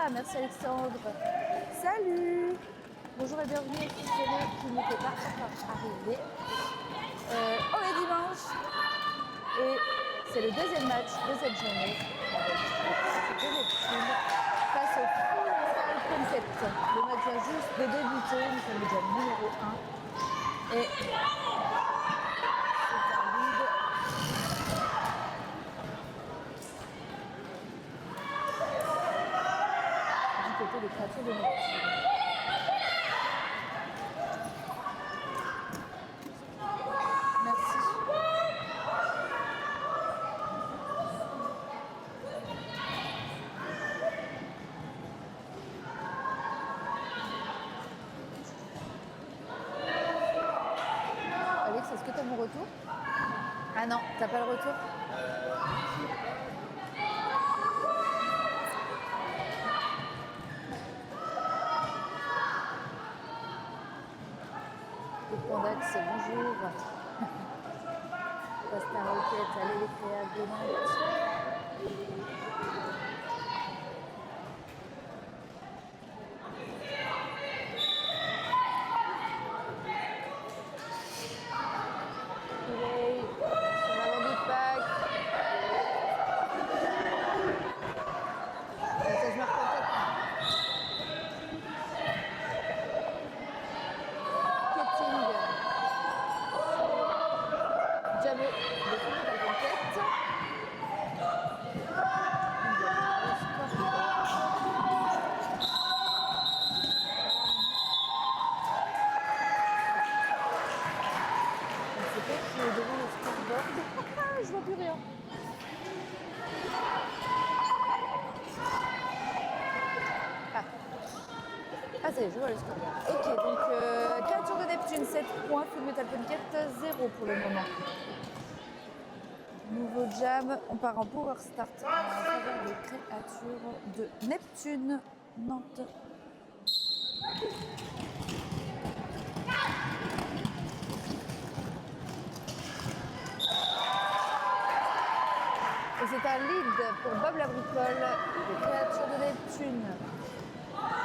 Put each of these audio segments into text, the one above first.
Ah, merci Alexandre. Salut. Bonjour et bienvenue à tous ceux qui n'étaient pas encore arrivés. On est dimanche et c'est le deuxième match de cette journée avec le Neptune face au Full Concept. Le match vient juste de débuter, nous sommes déjà numéro 1 et c'est un lead. Du côté des créatures de Neptune. Merci. Alex, est-ce que tu as mon retour? Ah non, t'as pas le retour? Le Pandax, bonjour. Pasta Roquette, allez les créables de Nantes. Soleil, sur l'avant du pack. Message marque en tête. Ketting. Jamo, de fond de la conquête. Je sais pas qui est devant le scoreboard. Je vois plus rien. Ah ça y est, je vois le scoreboard. Ok, donc créature de Neptune, 7 points, Full Metal Conquête, 0 pour le moment. Nouveau jam, on part en power start en faveur des créatures de Neptune, Nantes. Et c'est un lead pour Bob Labricole, des créatures de Neptune.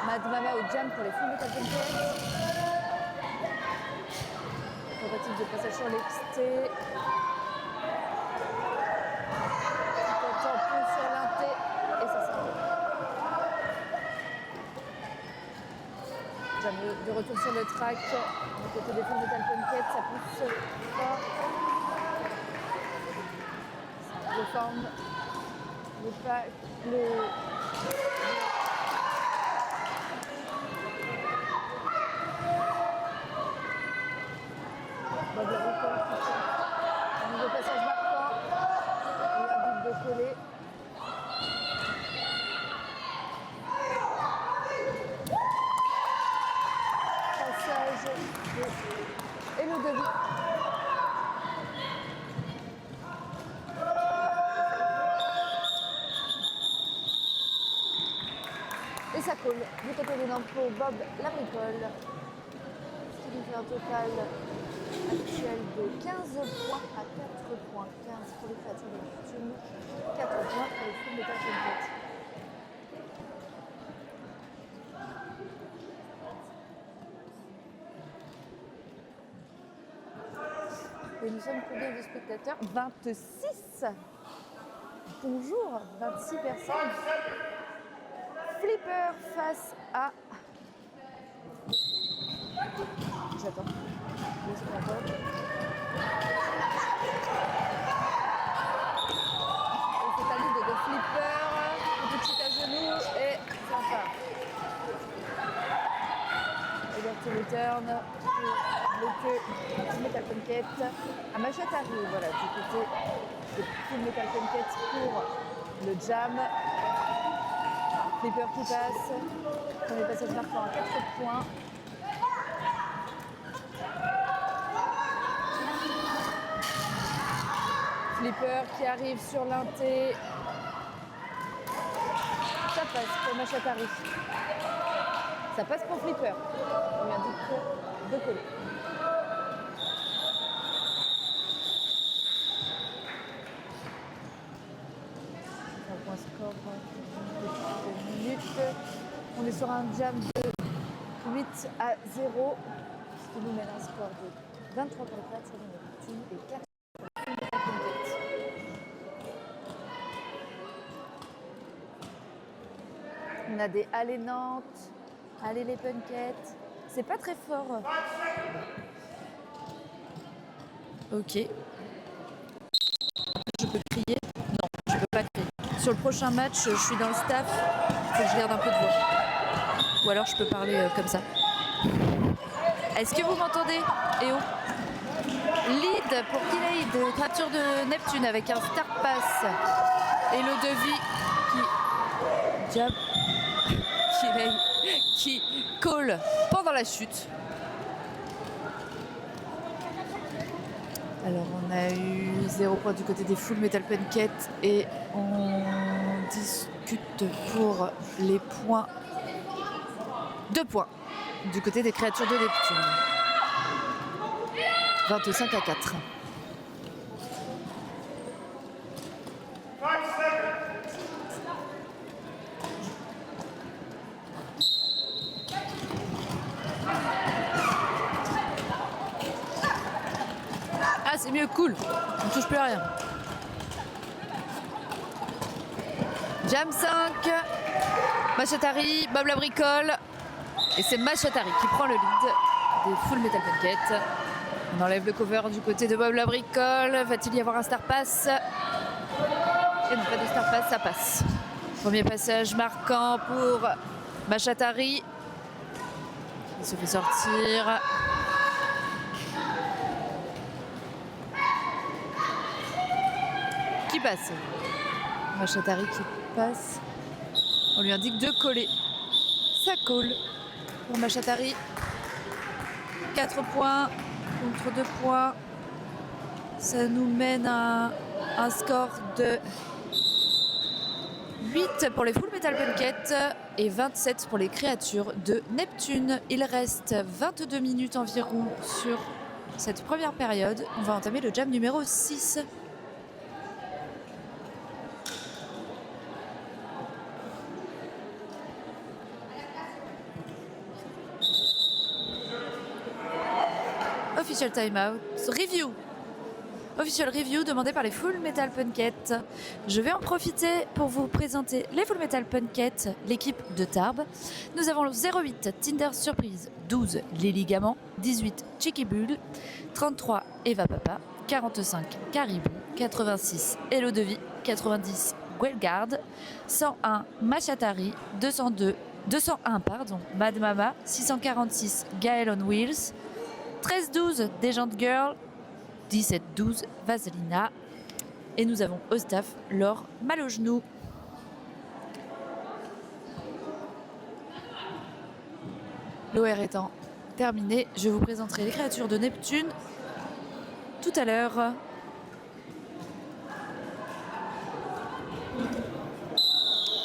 Mad Mama au jam pour les Full Metal Conquête. Tentative de passage sur l'XT. Tampon sur l'inté et ça s'arrête. Jam de retour sur le track. Du côté des Full Metal Conquête, ça pousse fort. Le forme, le pack, Bob Labricole qui fait un nouveau passage marquant. Et un but de coller. Passage et le demi. Et ça colle du côté des Nantes pour Bob Labricole. Ce qui nous fait un total actuel de 15 points à 4 points. 15 pour les créatures de Neptune, 4 points pour les Full Metal Conquête. Et nous sommes combien de spectateurs? 26. Bonjour, 26 personnes. Flipper face à... J'attends. Le spectateur. C'est un lead de Flipper. Un petit à genoux et sympa. Liberty Return. Bloqué. Full Metal Conquête. À Machette arrive, voilà, du côté de Full Metal Conquête pour le jam. Flipper qui passe. Premier passage marquant à 4 points. Flipper qui arrive sur l'inté. Ça passe pour Machatari. Ça passe pour Flipper. On lui indique de coller. Un point score de minutes. On est sur un jam de 8 à 0, ce qui nous mène un score de 23 pour les créatures de Neptune et 4 pour les Full Metal Punket. On a des Allez Nantes, Allez les Punkettes. C'est pas très fort. Ok. Je peux crier? Non, je peux pas crier. Sur le prochain match, je suis dans le staff. Il faut que je garde un peu de voix. Ou alors je peux parler comme ça. Est-ce que vous m'entendez? Eh oh. Lead pour Kileid, de créature de Neptune avec un Star Pass. Et le devis qui jab. Kileid qui call pendant la chute. Alors on a eu 0 points du côté des Full Metal Punket et on discute pour les points. 2 points du côté des créatures de Neptune. 25 à 4. Ah, c'est mieux, cool. On ne touche plus à rien. Jam 5. Machatari, Bob la bricole. Et c'est Machatari qui prend le lead des Full Metal Punket. On enlève le cover du côté de Bob la bricole. Va-t-il y avoir un Star Pass? Et non, pas de Star Pass, ça passe. Premier passage marquant pour Machatari. Il se fait sortir. Qui passe? Machatari qui passe. On lui indique de coller. Ça colle pour Machatari. 4 points contre 2 points. Ça nous mène à un score de 8 pour les Full Metal Punket et 27 pour les créatures de Neptune. Il reste 22 minutes environ sur cette première période. On va entamer le jam numéro 6. Official timeout, review. Official review demandé par les Full Metal Punket. Je vais en profiter pour vous présenter les Full Metal Punket, l'équipe de Tarbes. Nous avons le 08 Tinder Surprise, 12 Les Ligaments, 18 Cheeky Bull, 33 Eva Papa, 45 Caribou, 86 Hello Devi, 90 Guelgard, 101 Machatari, 201 Mad Mama, 646 Gaël on Wheels, 13-12 Desjante Girl, 17-12 Vaselina. Et nous avons au staff Laure mal au genou. L'OR étant terminé, je vous présenterai les créatures de Neptune tout à l'heure.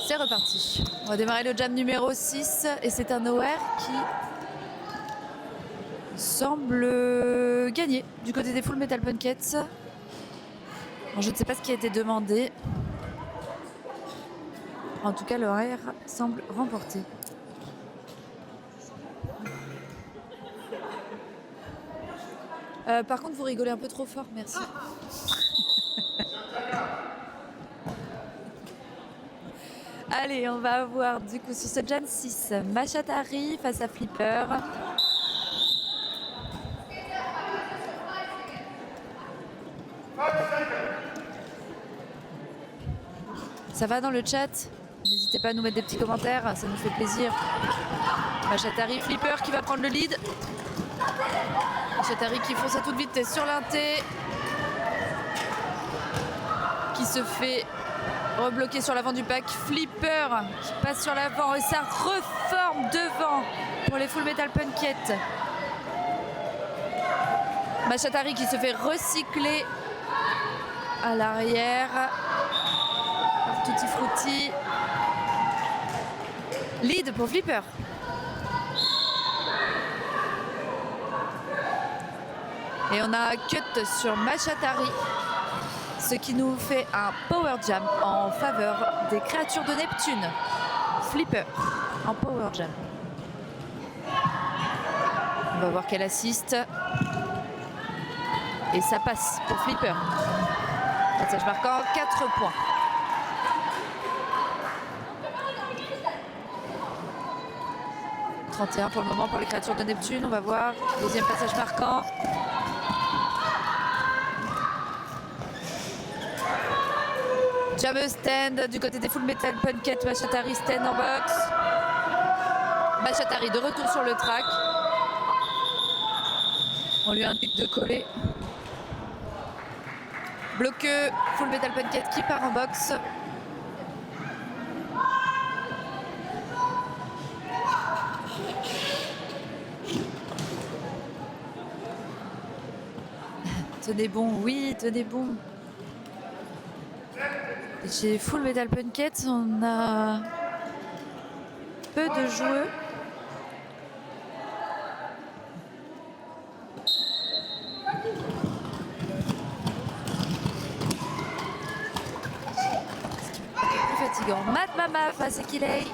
C'est reparti. On va démarrer le jam numéro 6 et c'est un OR qui semble gagner du côté des Full Metal Punkets. Bon, je ne sais pas ce qui a été demandé. En tout cas, le R semble remporté. Par contre, vous rigolez un peu trop fort, merci. Allez, on va avoir du coup sur ce jam 6 Machatari face à Flipper. Ça va dans le chat? N'hésitez pas à nous mettre des petits commentaires, ça nous fait plaisir. Machatari, Flipper qui va prendre le lead. Machatari qui fonce à toute vitesse sur l'inté. Qui se fait rebloquer sur l'avant du pack. Flipper qui passe sur l'avant et ça reforme devant pour les Full Metal Punket. Machatari qui se fait recycler à l'arrière. Tutti Frutti. Lead pour Flipper. Et on a un cut sur Machatari. Ce qui nous fait un power jam en faveur des créatures de Neptune. flipper en power jam. On va voir qu'elle assiste. Et ça passe pour flipper. Passage marquant, 4 points. « 31 pour le moment pour les créatures de Neptune. On va voir. Deuxième passage marquant. Jammer stand du côté des Full Metal Punket. Machatari stand en box. Machatari de retour sur le track. On lui indique de coller. Bloqueux, Full Metal Punket qui part en box. Tenez bon, oui, tenez bon. Chez Full Metal Punket, on a peu de joueurs. Plus fatigant. Mad Mama face à Kiley.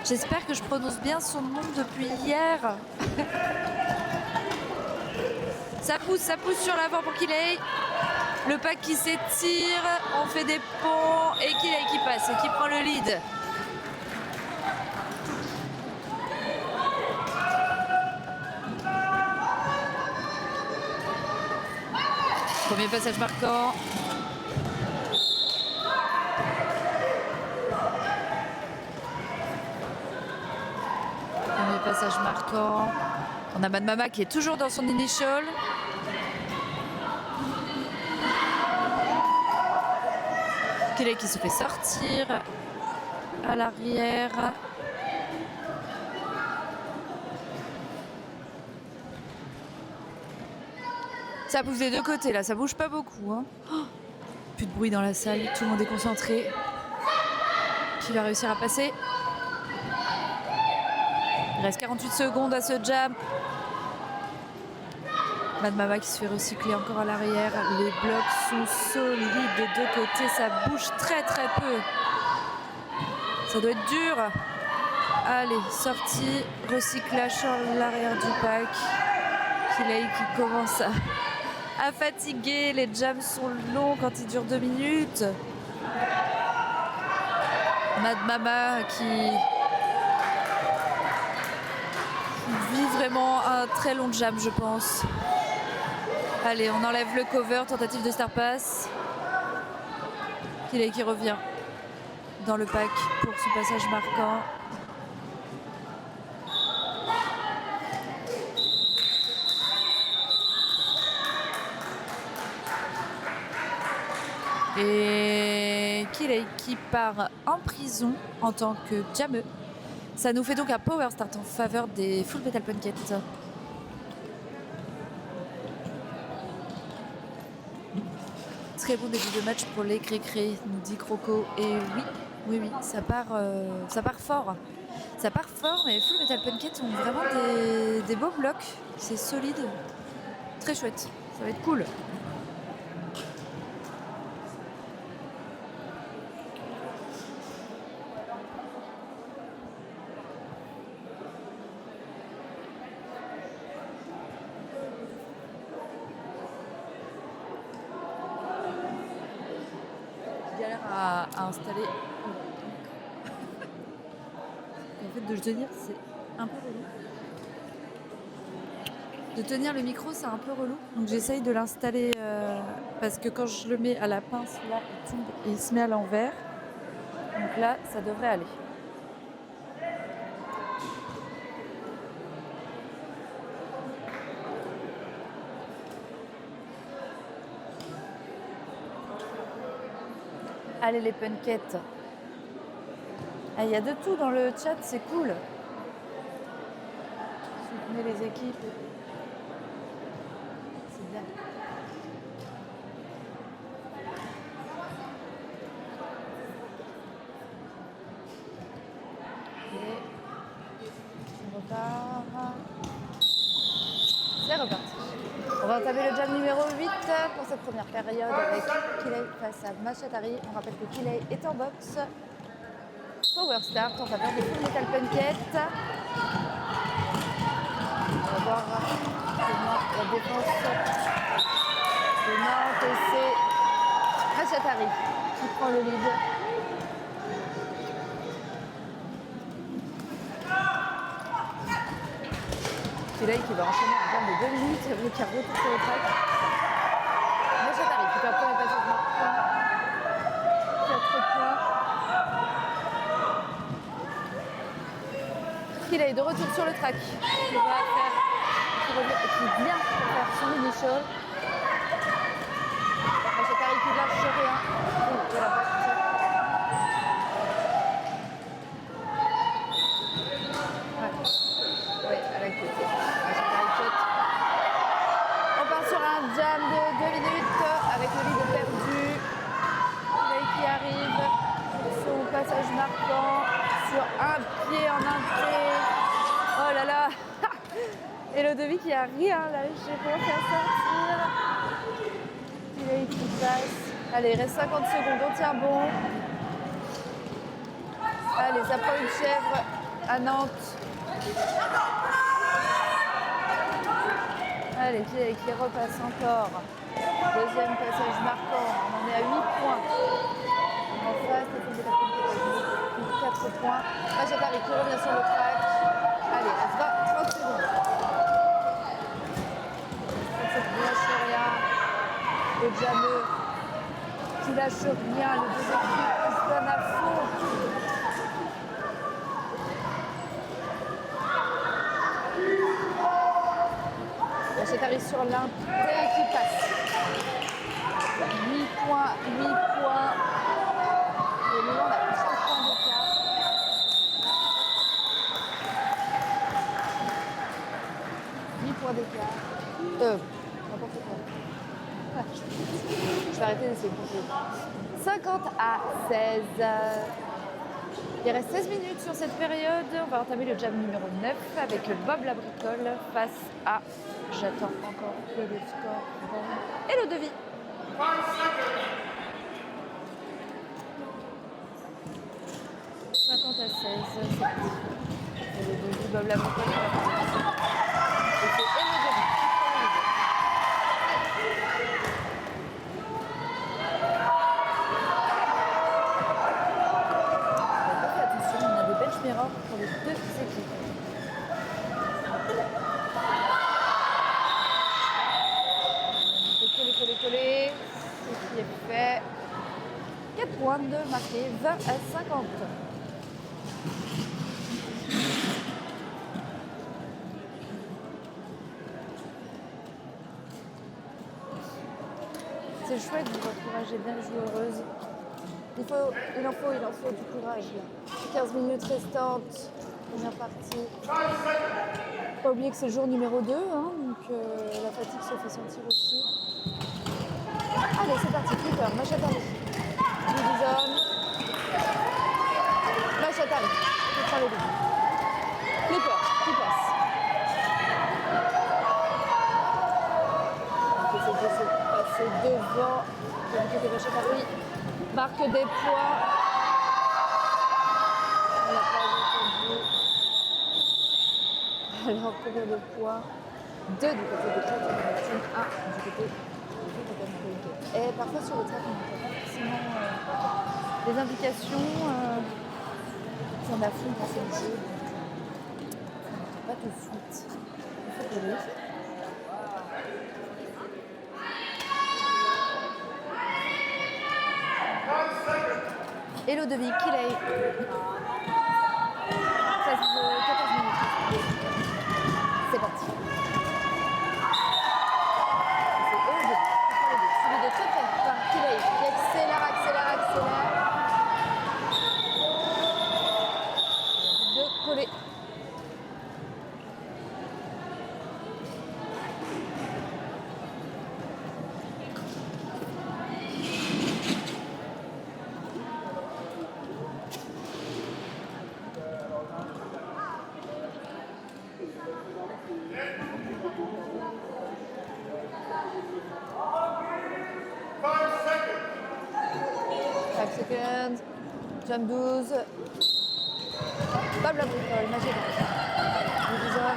J'espère que je prononce bien son nom depuis hier. Ça pousse sur l'avant pour Kiley. Le pack qui s'étire, on fait des ponts et Kiley qui passe et qui prend le lead. Premier passage marquant. Premier passage marquant. On a Mad Mama qui est toujours dans son initial. Kiley qui se fait sortir à l'arrière. Ça pousse des deux côtés là, ça bouge pas beaucoup. Hein. Oh, plus de bruit dans la salle, tout le monde est concentré. Qui va réussir à passer? Il reste 48 secondes à ce jam. Mad Mama qui se fait recycler encore à l'arrière. Les blocs sont solides des deux côtés. Ça bouge très très peu. Ça doit être dur. Allez, sortie, recyclage sur l'arrière du pack. Kiley qui commence à fatiguer. Les jams sont longs quand ils durent 2 minutes. Mad Mama qui vit vraiment un très long jam, je pense. Allez, on enlève le cover, tentative de star pass. Kiley qui revient dans le pack pour son passage marquant. Et Kiley qui part en prison en tant que jammer. Ça nous fait donc un power start en faveur des Full Metal Punket. Très bon début de match pour les Cré-Cré, nous dit Croco. Et oui, ça part fort. Ça part fort, mais Full Metal Punket ont vraiment des beaux blocs. C'est solide, très chouette. Ça va être cool. À installer. En fait, de le tenir, c'est un peu relou. De tenir le micro, c'est un peu relou. Donc j'essaye de l'installer parce que quand je le mets à la pince, là, il tombe et il se met à l'envers. Donc là, ça devrait aller. Allez les punkettes. Il y a de tout dans le chat, c'est cool. Soutenez les équipes. C'est bien. Et on repart. C'est reparti. On va entamer le jam numéro 8 pour cette première période avec Kiley face à Machatari. On rappelle que Kiley est en boxe. Power Start en faveur de Full Metal Punket. On va voir comment la défense de Nantes et c'est Machatari qui prend le lead. Pilay qui va enchaîner en termes de 2 minutes avec un retour sur le track. Machatari qui perd le premier passage marquant. 4 points. Pilay de retour sur le track. Qui vient faire son initial. Machatari qui lâche rien. Oh, de la batte. Oui, à la queue. On part sur un jam de 2 minutes avec le lead perdu. Pilay qui arrive sur son passage marquant sur un pied en entrée. Oh là là. Et le Devi qui a rien lâché pour faire sortir. Pilay qui passe. Allez, il reste 50 secondes, on tient bon. Allez, ça prend une chèvre à Nantes. Allez, Pilay qui repasse encore. Deuxième passage marquant. On en est à 8 points. En face, les filles de 4 points. Machatari qui revient sur le track. Allez, reste 30 secondes. Ne lâche rien. Le jameux qui lâche rien. Les deux équipes qui se donnent à fond. Machatari sur l'intérêt qui passe. 8 points, 8 points. Et nous, on a plus 5 points d'écart. 8 points d'écart. N'importe quoi. Je vais arrêter d'essayer de compter. 50 à 16. Il reste 16 minutes sur cette période. On va entamer le jam numéro 9 avec Bob Labricole face à, j'attends encore que le score, et le Devi. 50 à 16, c'est parti. Et le Devi, Bob Labricole. Et c'est le Devi. Mirror pour les deux équipes. Coller. Ce qui est fait. 4 points de marqué, 20 à 50. C'est chouette de voir courage et bien joueuse. Il en faut du courage. 15 minutes restantes, première partie. Pas oublier que c'est le jour numéro 2, hein, donc la fatigue se fait sentir aussi. Allez, c'est parti, Flipper, Machatari. Division. Machatari, qui prend le début. Flipper, qui passe. On essaie de se passer devant. De côté Machatari. Marque des points. On l'a pas entendu. Alors, combien de points? 2 du côté de Claude Martin, 1 du côté de Totem. Et parfois sur le track, on n'a pas forcément les indications. On a fond dans ce jeu. Pas tout de suite. Il faut courir. Hello Devi, Pilay. 14 minutes. C'est parti. C'est Hello Devi. Suivi de Totem par Pilay qui accélère. De coller. Seconds. Jam 12. Bob la bricole, Magie d'Arc. Lydison.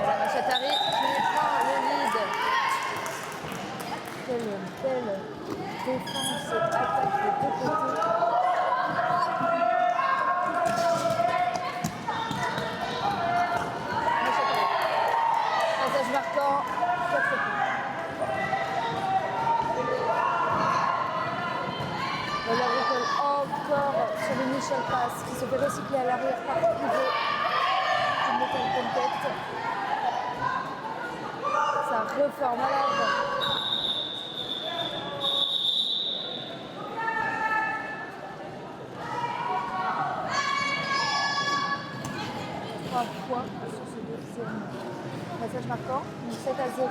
La Machatari qui prend le lead. Quelle belle défense, attaque des deux côtés. Machatari. Passage marquant, 4 points. La bricole encore sur le Michel Pass qui se fait recycler à l'arrière par Pivot. Une métal conquête. Ça reforme à l'avant. Points sur ce deuxième passage marquant. Donc 7 à 0,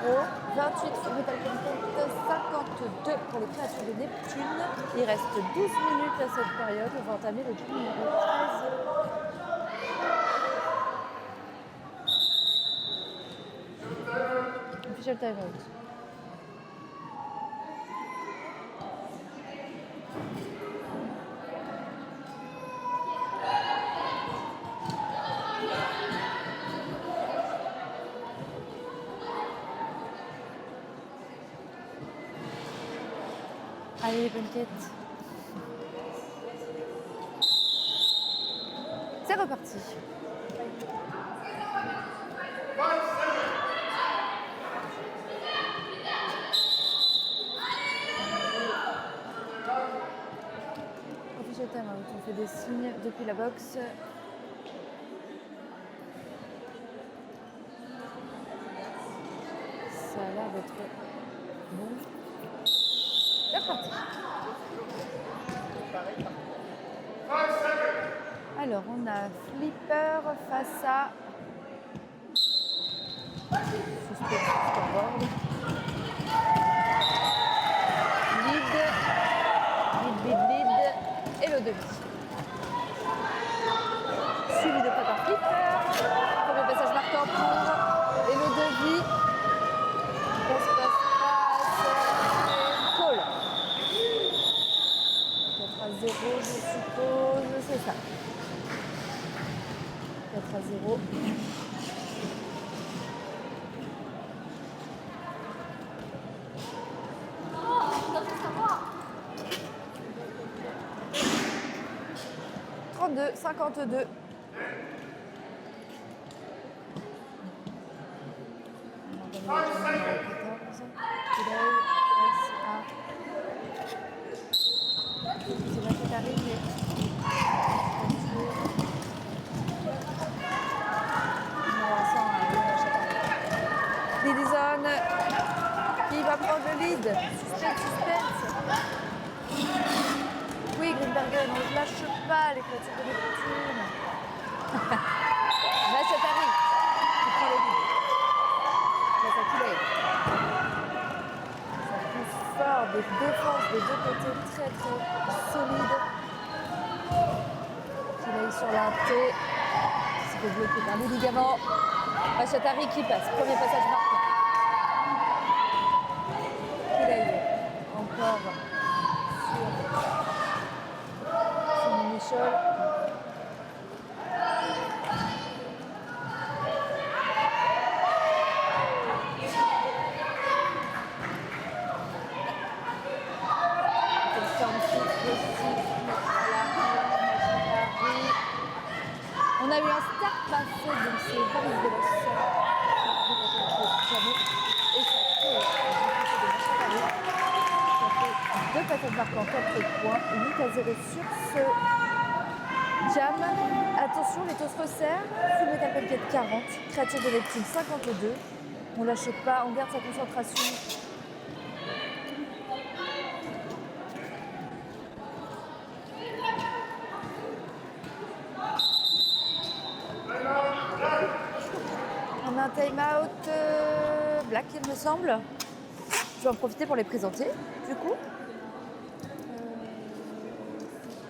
28 pour Metal Content, 52 pour les créatures de Neptune. Il reste 12 minutes à cette période. On va entamer le tour numéro 13. Official time out. Allez les punkettes. C'est reparti. Official time out. On fait des signes depuis la boxe. Ça a l'air d'être bon. C'est reparti. Alors, on a Flipper face à Suspect Scoreboard. Lead, et le demi. Suivi de pas par Flipper. Premier passage marquant pour et le demi. Passe. Call. 4 à 0, je suppose, c'est ça. 4 à 0. « 52. C'est Machatari qui est Lydison qui va prendre le lead. Suspense. Oui, Greenbergen, on ne lâche pas les créatures de Neptune. Machatari qui prend le lead. Ça pousse fort, des défenses des deux côtés très solides. Il est sur la T, qui se fait bloquer par les ligaments. Machatari qui passe, premier passage marquant. Kilaï encore sur son Michel. On a eu un start passé, donc c'est Paris de l'Os. Et ça fait deux passages marquants, 4 points, 8 à 0 sur ce jam. Attention, les taux se resserrent. Full Metal Conquête 40, créature de Neptune 52. On ne lâche pas, on garde sa concentration. On a un time-out black, il me semble. Je vais en profiter pour les présenter, du coup.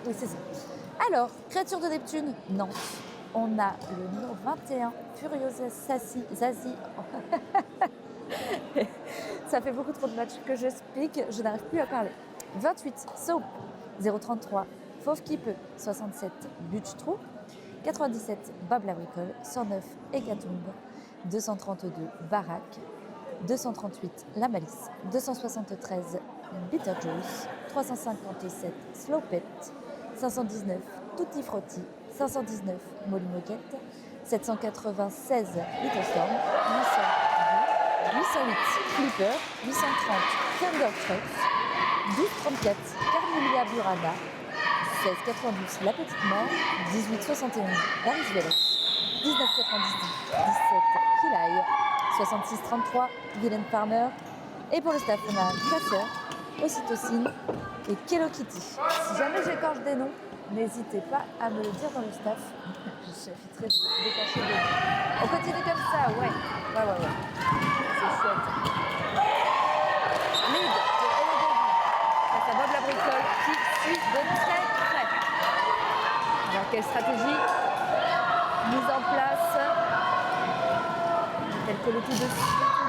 Oui, c'est ça. Alors, créature de Neptune, Nantes. On a le numéro 21, Furiosa Zazie. Ça fait beaucoup trop de matchs que je speak, je n'arrive plus à parler. 28, Soap. 033, Fauve qui peut, 67 Butch-Trou, 97 Bob la Bricole, 109 Hécatombe, 232 Barack, 238 La Malice, 273 Beetlejuice, 357 Slowpet, 519 Tutti Frotti, 519 Molly Moquette, 796 Little Storm, 808 Flipper, 830 Thunder Trucks, 1234 Carmelia Burana, 1692 La Petite Mort, 1871 Paris Véloce, 1999 17 Kilaï, 6633 Villain Farmer. Et pour le staff, on a Casseur, Ocytocine et Hello Kitty. Si jamais j'écorche des noms, n'hésitez pas à me le dire dans le staff. J'éviterai de décacher des noms. On continue comme ça, ouais. C'est chouette. Lead de Hello Baby face à Bob la Bricole qui suit de très près. Alors quelle stratégie mise en place? Tel que le tout dessus,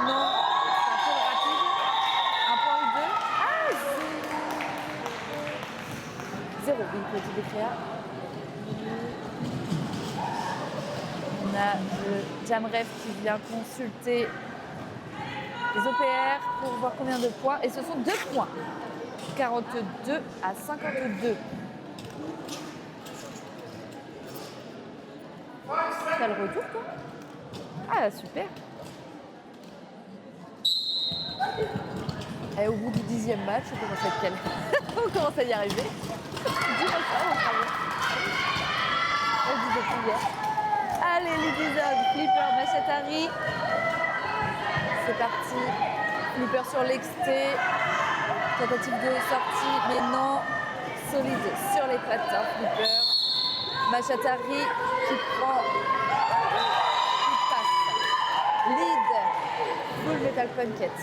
non, c'est un peu rapide. Un point ou deux. Ah, zéro, oui, petit décrire. On a le Jamref qui vient consulter les OPR pour voir combien de points. Et ce sont 2 points. 42 à 52. T'as le retour, toi? Ah, super. Et au bout du 10e match, on commence à être calme. On commence à y arriver. Dis-moi ça, on travaille. On le disait plus hier. Allez, l'épisode Flipper, Machatari. C'est parti. Flipper sur l'exté. Tentative de sortie, mais non. Solide sur les patins, Flipper. Machatari qui prend. Qui passe. Lead. Full Metal Punket.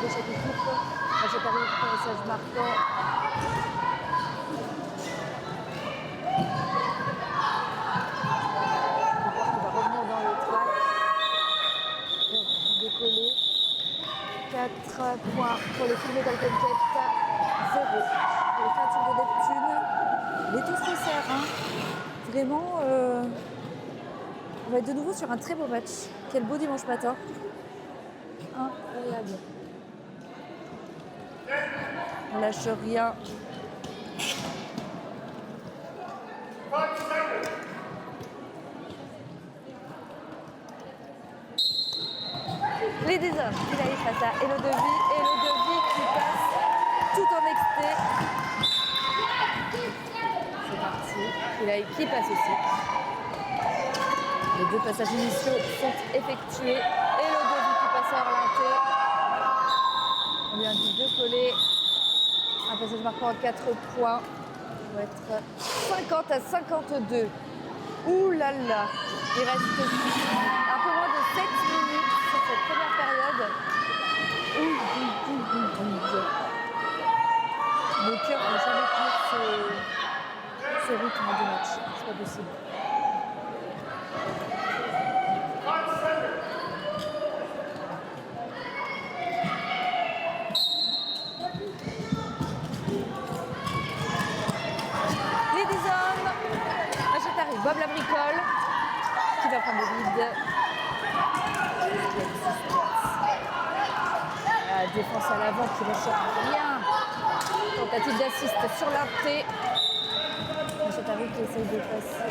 De chaque équipe, Machatari pour un message marquant. Il va revenir dans le track. Et on va décoller. 4 points pour le Full Metal Punket, 0 pour les créatures de Neptune. Les tous resserrent. Hein. Vraiment, on va être de nouveau sur un très beau match. Quel beau dimanche matin. Incroyable. On lâche rien. Les des hommes, il arrive face à Hello Devi. Hello Devi qui passe tout en exté. C'est parti. Il a qui passe aussi. Les 2 passages initiaux sont effectués. Hello Devi qui passe à Orlinté. On lui indique de coller. Un passage marquant à 4 points. On va être 50 à 52. Ouh là là. Il reste un peu moins de 7 minutes sur cette première période. Mon cœur n'a jamais tenu ce rythme de match. C'est pas possible. Bob la Bricole qui va prendre le lead. La défense à l'avant qui ne sort rien. Tentative d'assist sur l'inté. Machatari qui essaye de passer.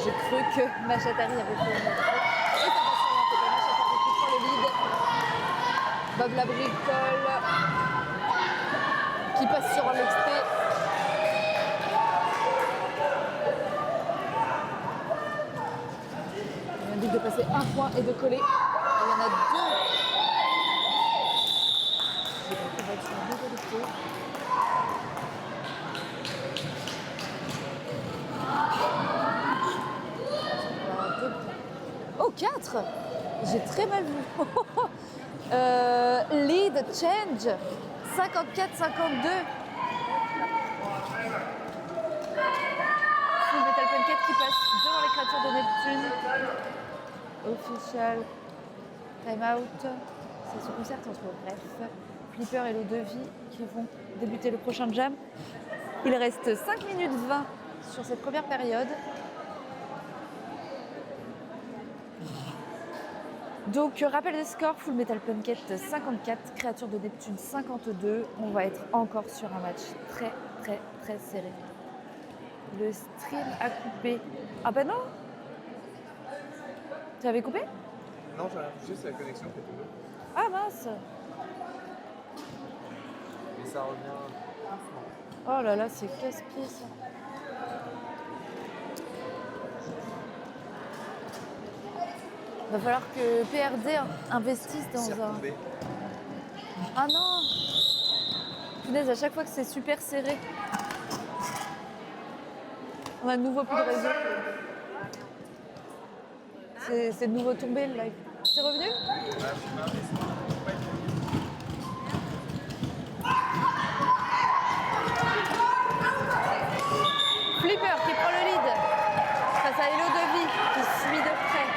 J'ai cru que Machatari avait fait une autre. Et ça passe sur l'inté. Machatari qui prend le lead. Bob la Bricole qui passe sur l'exté. De passer un point et de coller. Et il y en a 2. On va être sur un égalité. Oh, 4. J'ai très mal vu. Lead change. 54-52. qui passe devant les créatures de Neptune. Official. Time out. Ça se concerte entre bref. Flipper et l'eau de vie qui vont débuter le prochain jam. Il reste 5 minutes 20 sur cette première période. Donc, rappel des scores, Full Metal Punket 54, Créature de Neptune 52. On va être encore sur un match très, très, très serré. Le stream a coupé. Ah bah non! Tu avais coupé? Non, j'ai rien touché, c'est la connexion qui est tombée. Ah mince! Mais ça revient doucement. Oh là là, c'est casse-pied ça. Va falloir que PRD investisse C'est dans un... retombé. Ah non! Punaise, à chaque fois que c'est super serré. On a de nouveau plus de réseau. C'est de nouveau tombé le live. C'est revenu? Ouais, je suis mal, mais c'est pas été revenu. Flipper qui prend le lead face à Hello de Vie qui suit de près.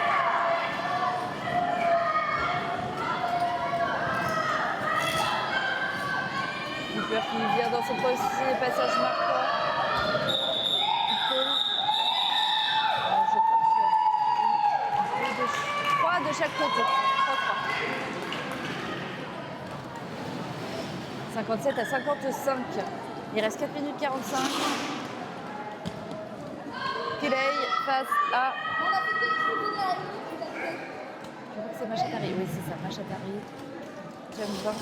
Flipper qui vient dans son premier passage marquant. Je crois 3 de chaque côté. 3-3. 57 à 55. Il reste 4 minutes 45. Kiley face à... Je crois que c'est Machatari. Oui, c'est ça, Machatari. J'aime bien.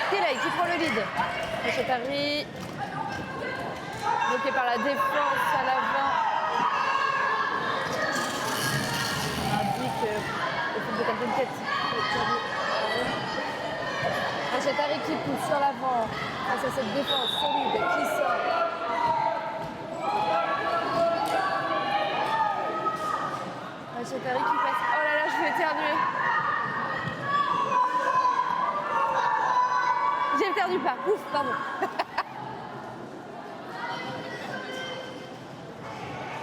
Kiley qui prend le lead. Machatari. Bloqué par la défense à l'avant. Au fond de Captain Cat. Machatari qui pousse sur l'avant face à cette défense solide qui sort. Machatari qui passe. Oh là là, je vais éternuer. J'éternue pas. Ouf, pardon.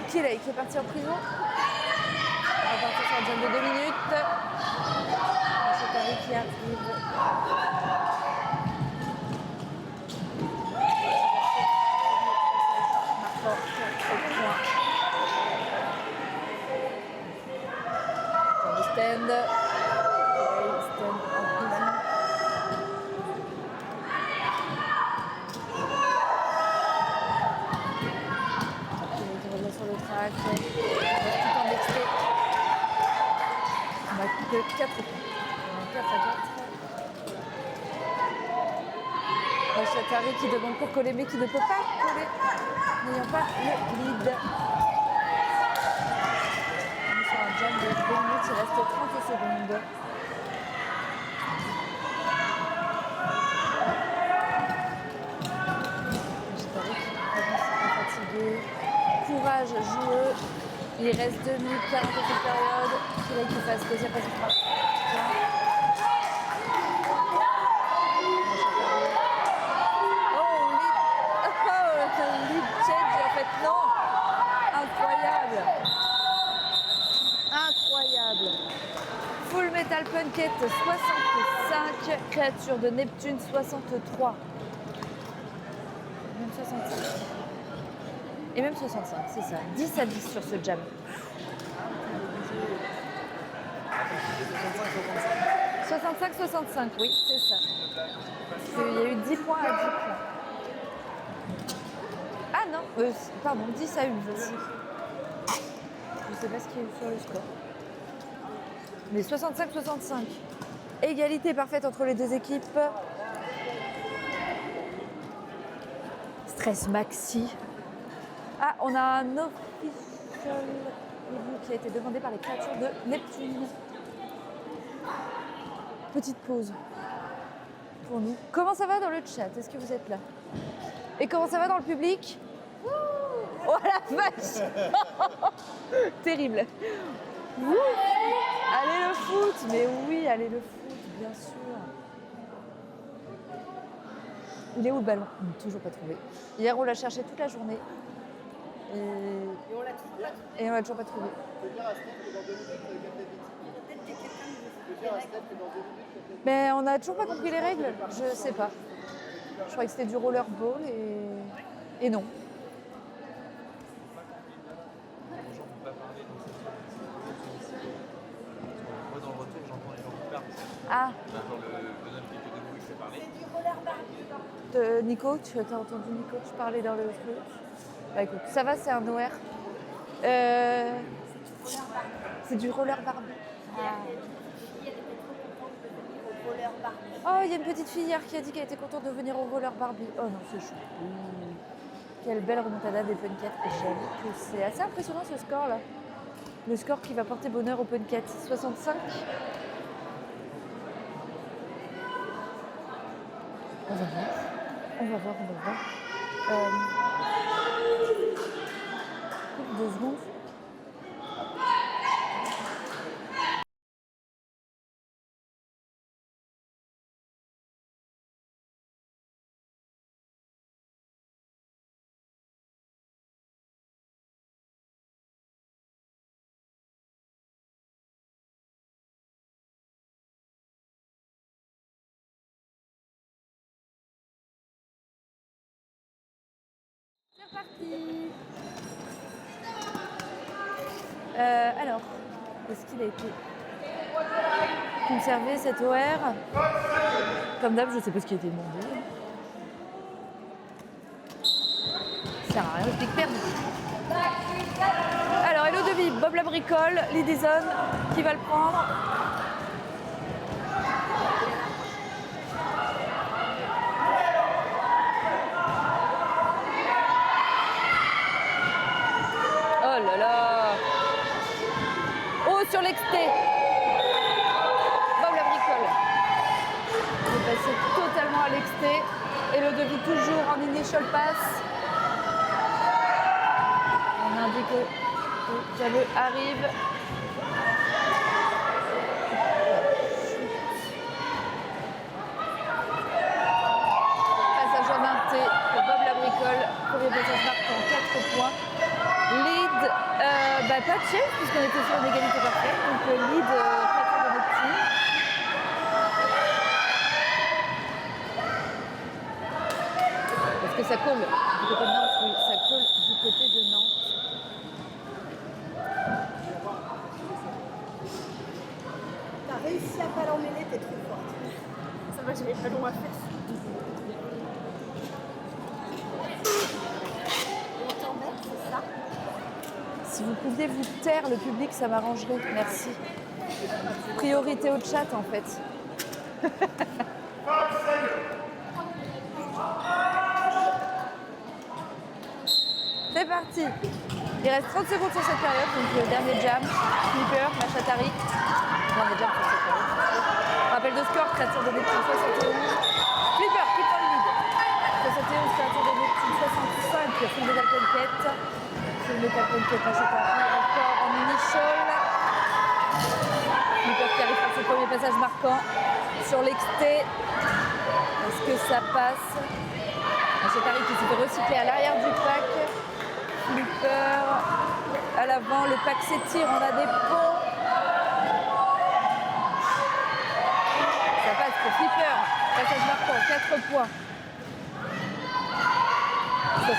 Kiley qui est parti en prison. On va partir sur un jump de 2 minutes. Machatari qui arrive. Marquant au point. Dans le stand. Kiley stand en prison. Kiley qui revient sur le track. Tout en extrait. On a que 4 à 4. Machatari qui demande pour coller mais qui ne peut pas coller, n'ayant pas le lead. On est sur un jam de 2 minutes, il reste 30 secondes. Machatari qui commence à fatiguer. Courage joueux. Il reste 2 minutes 40 de cette période. Kiley qui fasse deuxième passe de frappe. Lead change, en fait, non. Incroyable. Incroyable. Full Metal Punket 65, Créature de Neptune 63. Même 65. Et même 65, c'est ça. 10 à 10 sur ce jam. 65-65, oui, c'est ça. Parce qu'il y a eu 10 points à 10 points. Ah non, pardon, 10 à 8. Je ne sais pas ce qu'il y a eu sur le score. Mais 65-65. Égalité parfaite entre les deux équipes. Stress maxi. Ah, on a un official review qui a été demandé par les créatures de Neptune. Petite pause pour nous. Comment ça va dans le chat? Est-ce que vous êtes là? Et comment ça va dans le public? Oh la vache! Terrible. Wouh. Allez le foot, mais oui, allez le foot, bien sûr. Il est où le ballon? Toujours pas trouvé. Hier, on l'a cherché toute la journée. Et on l'a toujours pas trouvé. Mais on n'a toujours pas compris les règles. Je sais pas. Je croyais que c'était du rollerball et non. Les gens ne vont pas parler dans cette moi, dans le retour, j'entends les gens qui parlent. Ah, Genre le bonhomme qui était debout et qui fait parler. Nico, tu as entendu Nico, tu parlais dans le truc. Bah écoute, ça va, c'est un OR. C'est du roller Barbie. Oh, il y a une petite fille hier qui a dit qu'elle était contente de venir au roller Barbie. Oh non, c'est chou. Quelle belle remontada des Punket. J'avoue que c'est assez impressionnant ce score là. Le score qui va porter bonheur au Punket. 65. On va voir. On va voir. 2 secondes. C'est parti. Alors, est-ce qu'il a été conservé cet OR? Comme d'hab, je ne sais pas ce qui a été demandé. Ça sert à rien, je pique perdu. Alors, Hello de Vie, Bob la bricole, Lidison, qui va le prendre? Oh là là! Oh, sur l'exté! Bob la bricole. On est passé totalement à l'exté. Hello de Vie toujours en initial pass. On indique que Jaleux arrive. Passage en inté pour Bob la bricole. Premier passage marquant, 4 points. Lead, pas de chef puisqu'on était sur une égalité parfaite. Donc lead 4 de notre team. Est-ce que ça colle du côté de Nantes? Oui, ça colle du côté de Nantes. T'as réussi à pas l'emmêler, t'es trop forte. Ça va, j'avais pas long à faire. On t'embête, c'est ça? Si vous pouviez vous taire, le public, ça m'arrangerait. Merci. Priorité au chat, en fait. C'est parti. Il reste 30 secondes sur cette période, donc le dernier jam. Flipper, Machatari. Dernier jam sur cette période. Rappel de score, créature de Neptune 71. Flipper qui prend le lead. 71, créature de Neptune 65. Full Metal Punket. Full Metal Punket, Machatari. Encore en mini-shawl. Flipper qui arrive pour son premier passage marquant sur l'exté. Est-ce que ça passe? Machatari qui s'est fait recycler à l'arrière du pack. Flipper à l'avant, le pack s'étire, on a des ponts. Ça passe pour Flipper, passage marquant, 4 points. 75-65.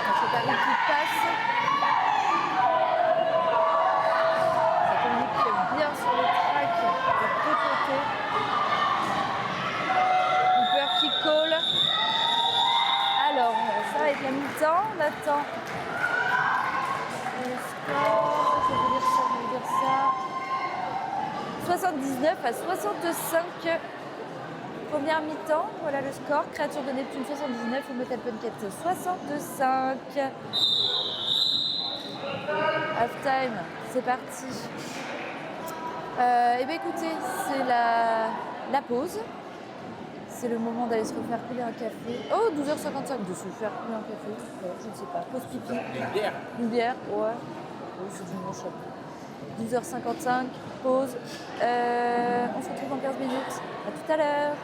Machatari qui passe. Ça communique bien sur le track de deux côtés. Flipper qui colle. Alors, ça va être la mi-temps, on attend. Le score, je vais dire ça. 79 à 65. Première mi-temps, voilà le score. Créature de Neptune 79 ou Metal Punket 65. Half-time, c'est parti. Eh bien écoutez, c'est la pause. C'est le moment d'aller se refaire couler un café. Oh, 12h55, de se faire couler un café. Je ne sais pas. Pause pipi. Une bière. Une bière, ouais. Oui, c'est du non shop. 12h55, pause. On se retrouve dans 15 minutes. À tout à l'heure.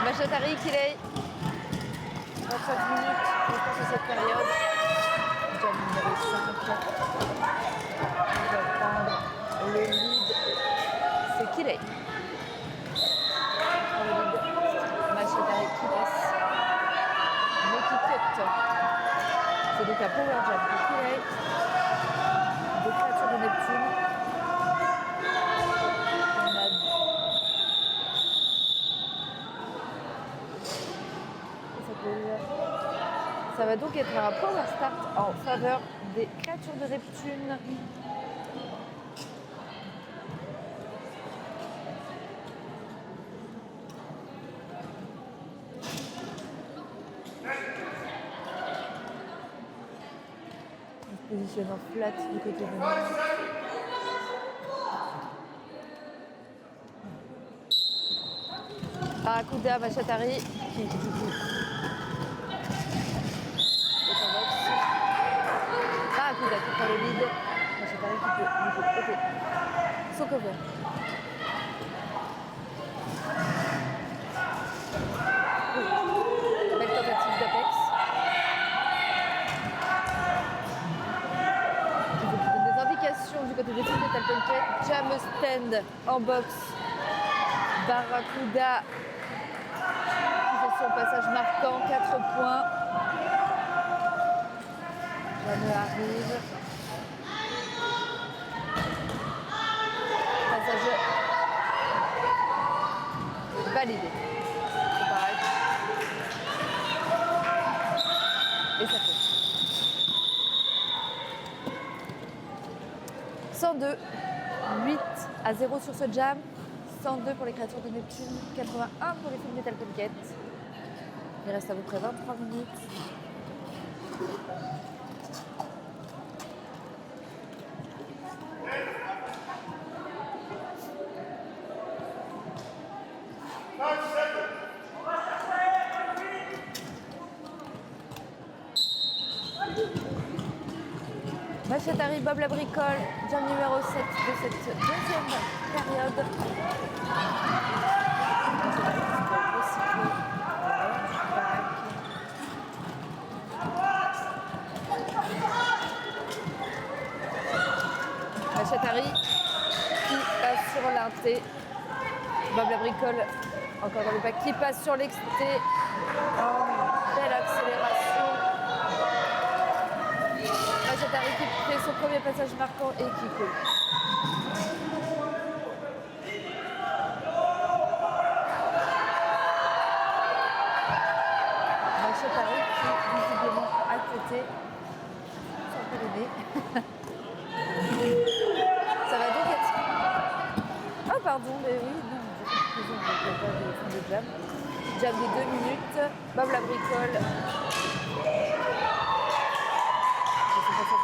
Machatari qu'il est 25 minutes pour cette période. Déjà numéro 5. On va prendre le lead. C'est Kiley. Le lead. Machatari qui passe. Mais qui cut. C'est donc un power jab de Kiley. Des créatures de Neptune. Ça va donc être un power start en faveur des créatures de Neptune. On se positionne en flat du côté de nous. Barracuda Machatari qui Barracuda qui prend le lead. Machatari qui peut ôter son cover. Belle tentative d'Apex. Il faut qu'il donne des indications du côté des filles de Taltonquet. Jam stand en boxe. Barracuda qui fait son passage marquant, 4 points. Jam arrive. Passage validé. C'est pareil. Et ça fait 102, 8-0 sur ce jam. 102 pour les créatures de Neptune, 81 pour les filles Metal Conquête. Il reste à peu près 23 minutes. Machatari, Bob la bricole, jam numéro 7 de cette deuxième période. Machatari qui passe sur l'inté. Bob la bricole, encore dans le pack, qui passe sur l'exté. En belle accélération. Machatari qui fait son premier passage marquant et qui coule. Machatari qui visiblement à côté. C'est un peu le nez. Ça va donc être... Oh pardon, mais oui, non, j'ai pas de fond de jam. Jam de 2 minutes. Bob la bricole.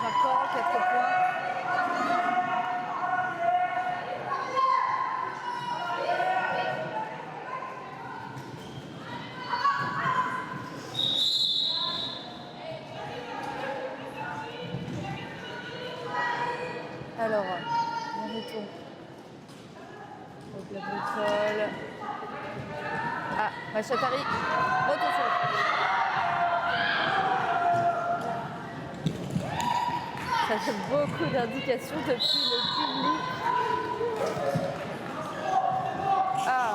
Marquant, 4 points. Alors, où en est-on? La bricole. Ah, Machatari, retour sur le front. Ça fait beaucoup d'indications depuis le public. Ah.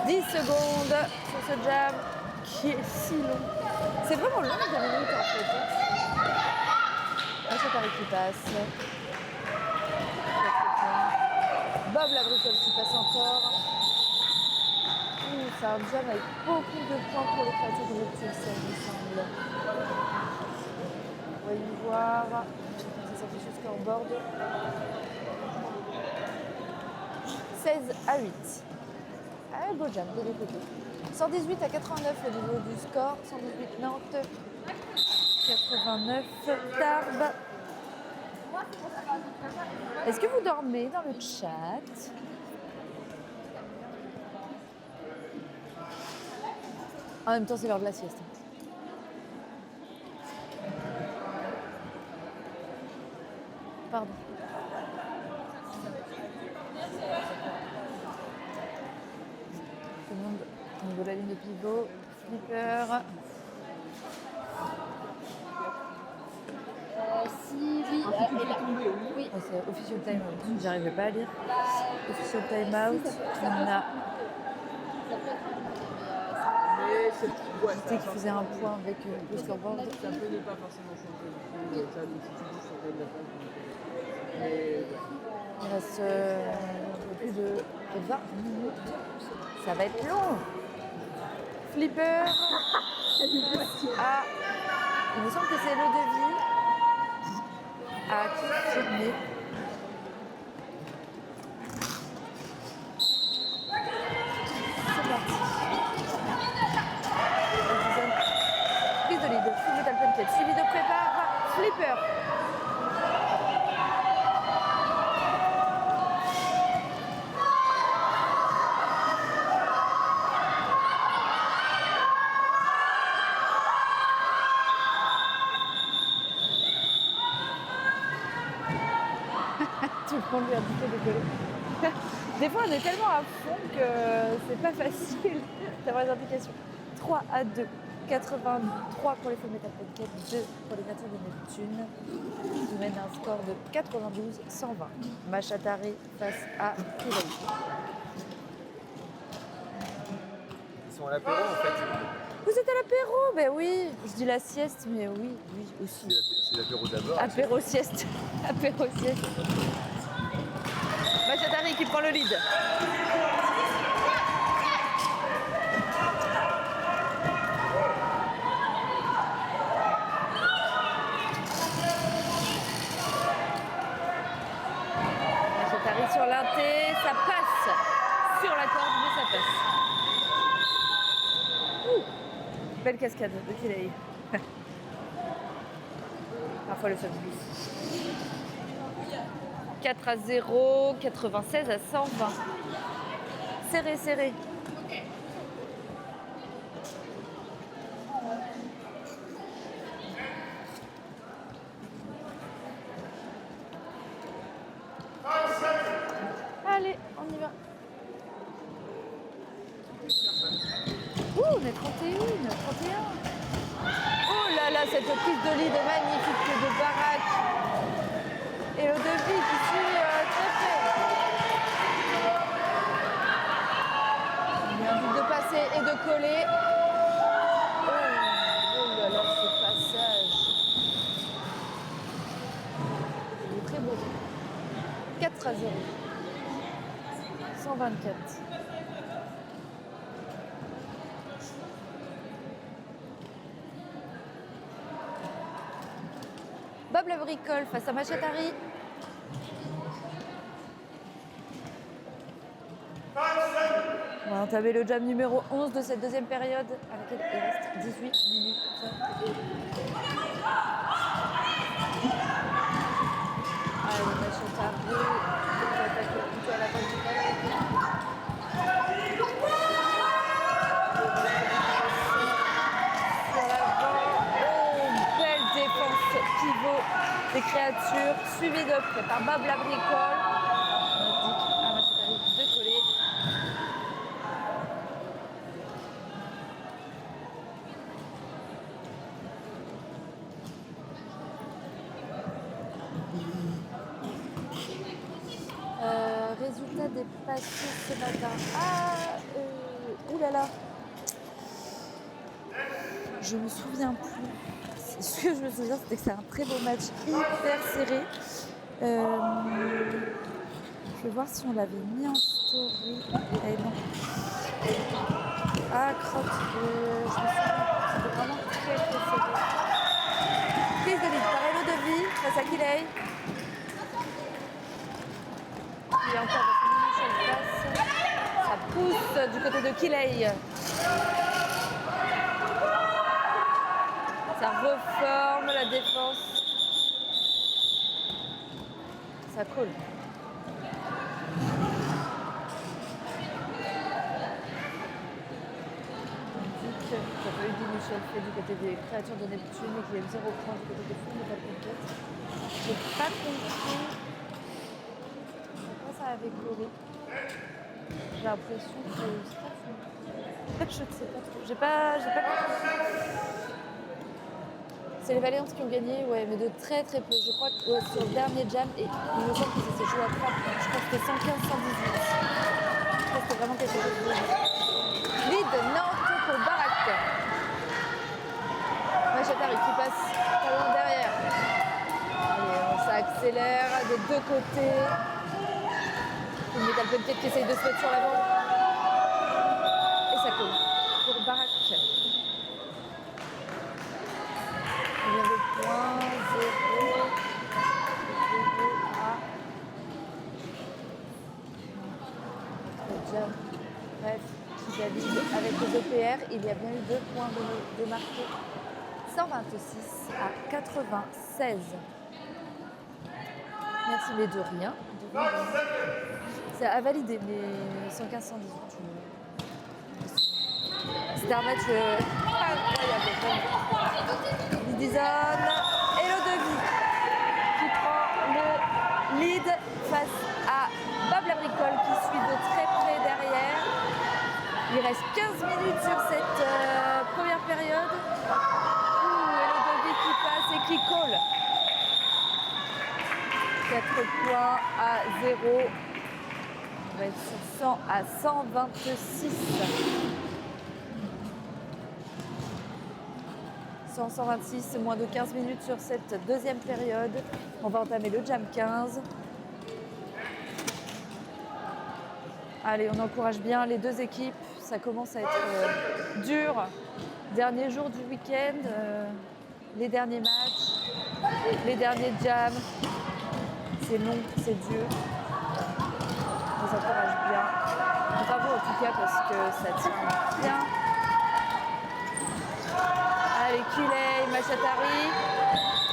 10 secondes sur ce jam qui est si long. C'est vraiment long, 2 minutes en fait. Machatari qui passe. Bob la bricole qui passe encore. C'est un jam avec beaucoup de points pour les créatures de Neptune, ça me semble. On va y voir. Ça s'affiche jusqu'en board. 16-8. Ah, beau jam des deux côtés. 118 à 89 au niveau du score. 118 Nantes. 89 Tarbes. Est-ce que vous dormez dans le chat? En même temps, c'est l'heure de la sieste. Pardon. Tout le monde au niveau de la ligne de pivot. Flipper. Si, oui, est là. Oui. Oh, c'est official time out. J'arrivais pas à lire. Official time out. On a Mais c'est ouais, C'était qui faisait un point avec le scoreboard. ça peut ne pas forcément changer ça, donc si tu dis changer de la page, mais ouais. Il reste un peu plus de 20 minutes. Ça va être long. Flipper. Ah, il me semble que c'est l'eau de vie. À confirmer. C'est parti. Prise de lead. Full metal pancake. Suivi de prépare. Flipper. Tout le monde lui a dit de rigoler. Des fois, on est tellement à fond que c'est pas facile d'avoir les implications. 3 à 2. 83 pour les Full Metal Pancake, 2 pour les Nature de Neptune. Qui mène un score de 92-120. Machatari face à Kirei. Ils sont à l'apéro en fait. Vous êtes à l'apéro? Ben oui, je dis la sieste, mais oui, oui aussi. C'est l'apéro d'abord. Apéro sieste. Apéro sieste. Machatari qui prend le lead. Machatari sur l'inté, ça passe. Sur la corde, mais ça passe. Ouh. Belle cascade de Kirei. Parfois le seul plus. 4 à 0, 96 à 120. Serré, serré. Allez, on y va. Ouh, on est 31, 31. Oh là là, cette prise de lead est magnifique de Baraque. Et le devis qui suit très près. Il y a un but de passer et de coller. Oh là là, ce passage. Il est très beau. 4 à 0. 124. Bob le bricole face à Machatari. On va entamer le jam numéro 11 de cette deuxième période à laquelle il reste 18 minutes. Allez, Machatari qui attaque plutôt à la balle du ballon. Sur l'avant. Oh, belle défense pivot des créatures, suivi de près par Bob la bricole. On indique à Machatari de coller. Résultat des passés ce matin. Oulala. Je me souviens plus. Ce que je me souviens, c'était que c'est un très beau match hyper serré. Je vais voir si on l'avait mis en story. Eh non. Ah, crotte. Je me souviens. C'était vraiment très très serré. Prise de lead par Hello de vie face à Kirei. Il y a encore de passe. Ça pousse du côté de Kiley. Ça reforme la défense. Ça colle. Il n'y a pas eu de Michel fait du côté des créatures de Neptune et qu'il y a eu 0 point du côté des Full Metal Conquête. J'ai pas compris pourquoi ça avait collé. J'ai l'impression que c'est pas fou. Je ne sais pas trop. J'ai pas compris. C'est les Valiants qui ont gagné, ouais, mais de très très peu. Je crois que ouais, sur le dernier jam, et il me semble que ça s'est joué à 3 points. Je crois que c'était 115-118. Je crois que c'était vraiment quelque chose de lead Nantes pour Barak. Machatari qui passe pas loin derrière. Et ça accélère des deux côtés. Une Metal Conquête qui essaye de se mettre sur l'avant. Et ça colle pour Barak. Il y a le point 0 à le jam. Bref, qui valide avec les OPR. Il y a bien eu 2 points de marqué. 126 à 96. Merci, mais de rien. Ça a validé, mais 115-118. C'était un match incroyable. Lidison et Lodevie qui prend le lead face à Bob Labricole qui suit de très près derrière. Il reste 15 minutes sur cette première période. Et Lodevie qui passe et qui colle. 4 points à 0. On va être sur 100 à 126. 126, moins de 15 minutes sur cette deuxième période. On va entamer le Jam 15. Allez, on encourage bien les deux équipes. Ça commence à être dur. Dernier jour du week-end, les derniers matchs, les derniers jams. C'est long, c'est dur. On les encourage bien. Bravo en tout cas parce que ça tient bien. Allez, Kiley, Machatari.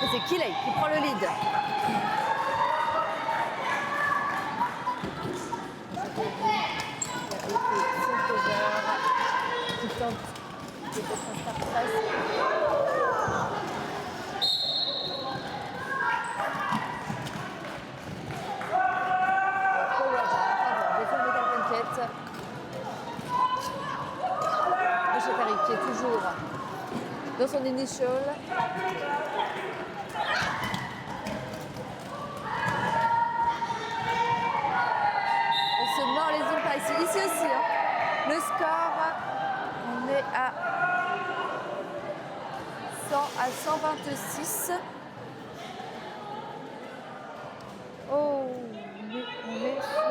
Et c'est Kiley qui prend le lead. Qui tente de faire face. Machatari qui est toujours dans son initial. On se mord les ongles par ici. Ici aussi, hein. Le score, on est à 100 à 126. Oh, on est sur...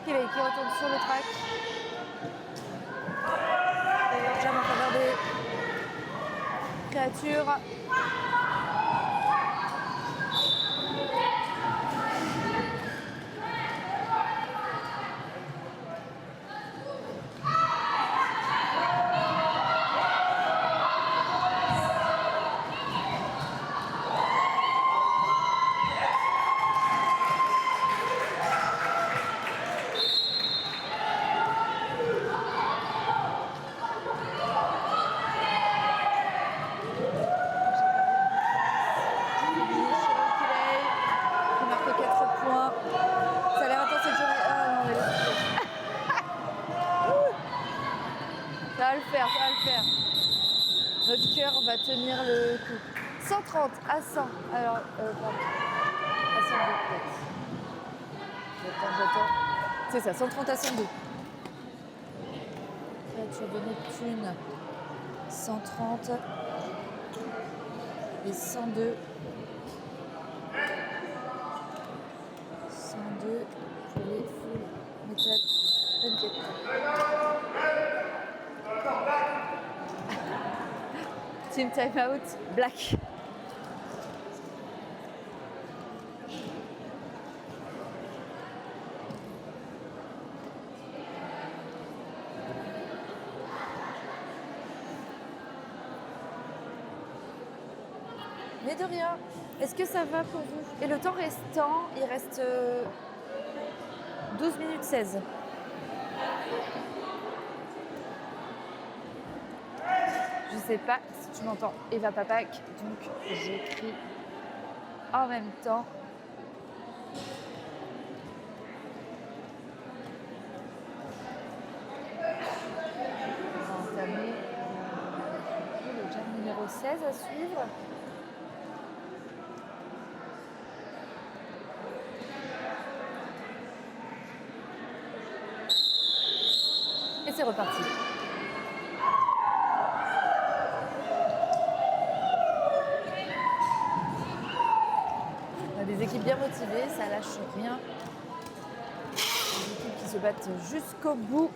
Kiley qui retourne sur le track. Jam en faveur des créatures. Ça va le faire. Notre cœur va tenir le coup. 130 à 100. Alors, pardon. À 102 peut-être. J'attends. C'est ça, 130 à 102. Créature de Neptune. 130. Et 102. 102 pour les full metal pancakes. Team timeout, Black. Mais de rien. Est-ce que ça va pour vous? Et le temps restant, il reste 12 minutes 16. Je sais pas si tu m'entends, Eva Papak, donc j'écris en même temps. On va entamer le jam numéro 16 à suivre. Et c'est reparti. On a des équipes bien motivées, ça lâche rien. Des équipes qui se battent jusqu'au bout.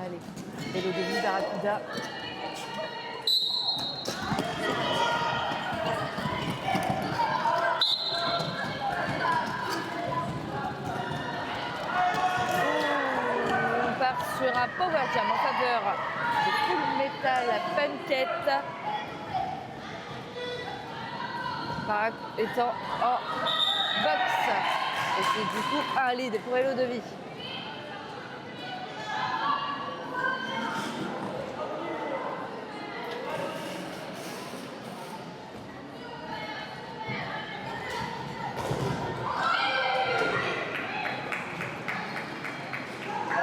Allez, vélo de vie Barracuda. On part sur un power jam en faveur de Full Metal Punkette. Barack étant en box. Et c'est du coup un lead pour Hello de vie.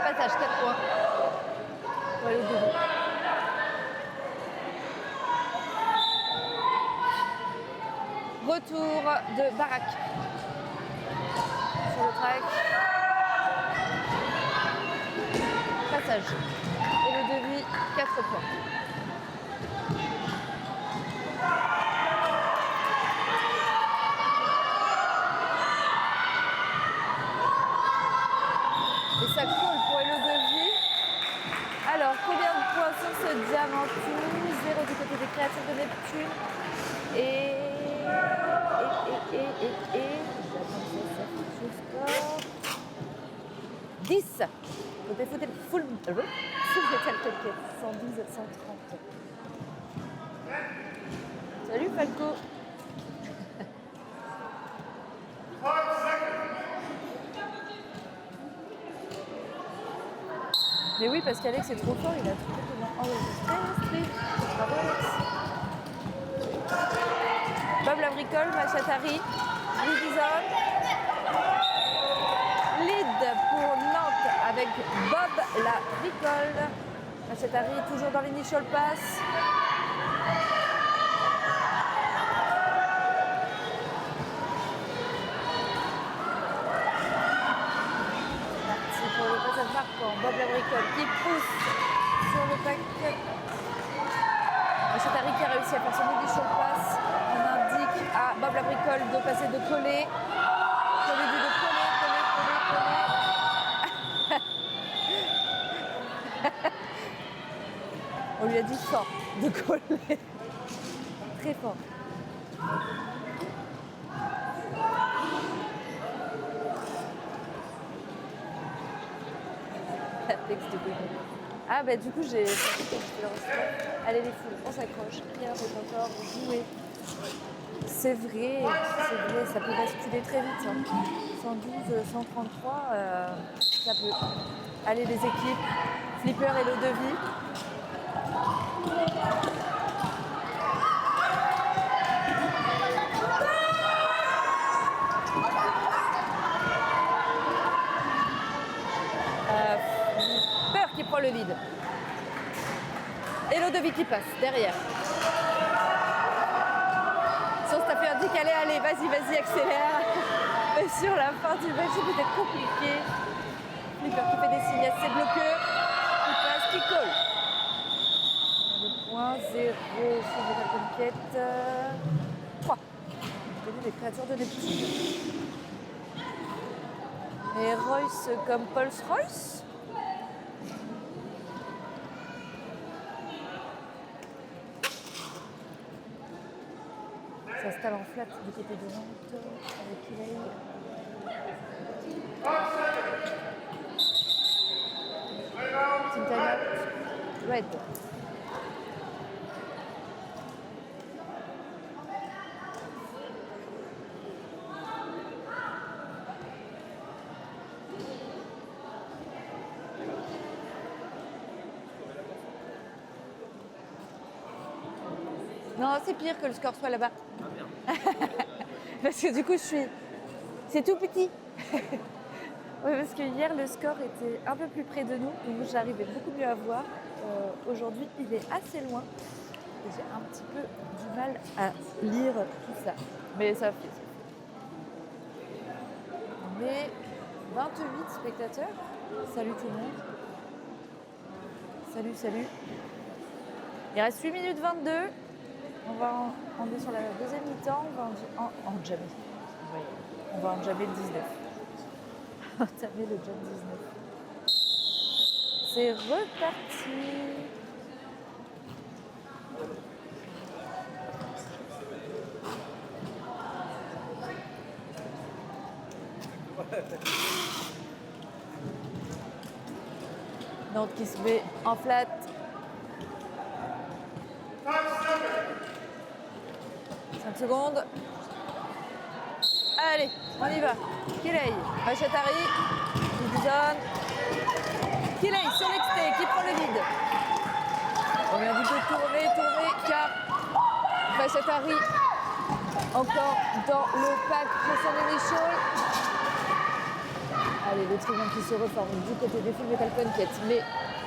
Passage 4 points pour Hello de vie. Retour de Barack sur le track. Passage. Et le devis, 4 points. Et ça colle pour Hello de vie. Alors, combien de points sur ce diamant tout? 0 du côté des créateurs de Neptune. Et jusqu'à 10. Côté full metal Punkette, 112 à 130. Salut Falco. Mais oui, parce qu'Alex est trop fort, il a trouvé comment enregistrer. Bravo Alex. Bob la bricole, Machatari, Lidison. Lead pour Nantes avec Bob la bricole. Machatari toujours dans l'initial pass. Parti pour le passage marquant. Bob la bricole qui pousse sur le pack. Machatari qui a réussi à faire son initial pass. On indique à Bob la bricole de passer de coller. On lui dit de coller. On lui a dit fort de coller. Très fort. Texte de bébé. Ah bah du coup j'ai... Allez les foules, on s'accroche. Rien peut encore jouer. C'est vrai, ça peut basculer très vite. Hein. 112, 133, ça peut. Allez les équipes, Flipper et l'eau de vie. Flipper qui prend le lead. Et l'eau de vie qui passe derrière. Ça fait un dit allez, vas-y, accélère. Mais sur la fin du match, c'est peut-être compliqué. Flipper qui fait des signes assez bloqueux. Qui passe, qui colle. Le point 0 sur la conquête. 3. Je connais des créatures de Neptune. Et Royce comme Rolls-Royce. S'installe en flat du côté de Nantes avec Kileil. Team time out. Red. Non, c'est pire que le score soit là-bas. Parce que du coup, c'est tout petit. Oui, parce que hier, le score était un peu plus près de nous, donc j'arrivais beaucoup mieux à voir. Aujourd'hui, il est assez loin. Et j'ai un petit peu du mal à lire tout ça. Mais ça fait. On est 28 spectateurs. Salut tout le monde. Salut, salut. Il reste 8 minutes 22. On est sur la deuxième mi-temps. On va en jammer. On va en jammer le 19. Entamer le jam 19. C'est reparti. Nantes qui se met en flat. 5 secondes. Allez, on y va. Kilei, Machatari, Dizon. Kilei sur l'exté, qui prend le lead. On vient du coup tourner, car Machatari encore dans le pack pour son demi-show. Allez, le triangle qui se reforme du côté des Full Metal Punket, mais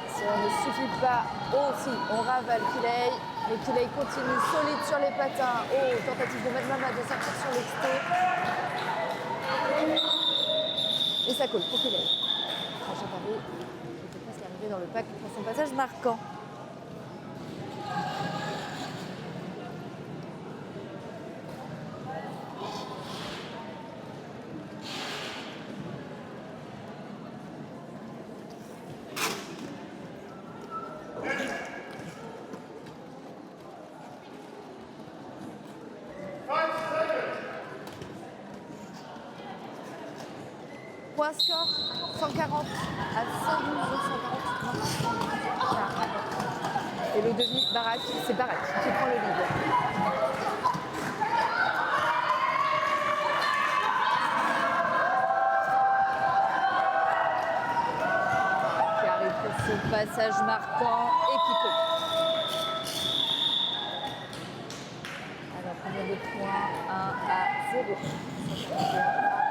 ça ne suffit pas. Oh si, on ravale Kilei, mais Kilei continue solide sur les patins. Oh, tentative de Madmama de sortir sur l'exté. Et ça colle pour Kilei. Machatari était presque arrivé dans le pack pour son passage marquant. Point score 140 à 112, 140. Et le demi, Barak, c'est Barak qui prend le lead. Qui arrive pour son passage marquant et qui colle. Alors, combien de points? 1 à 0. 141 à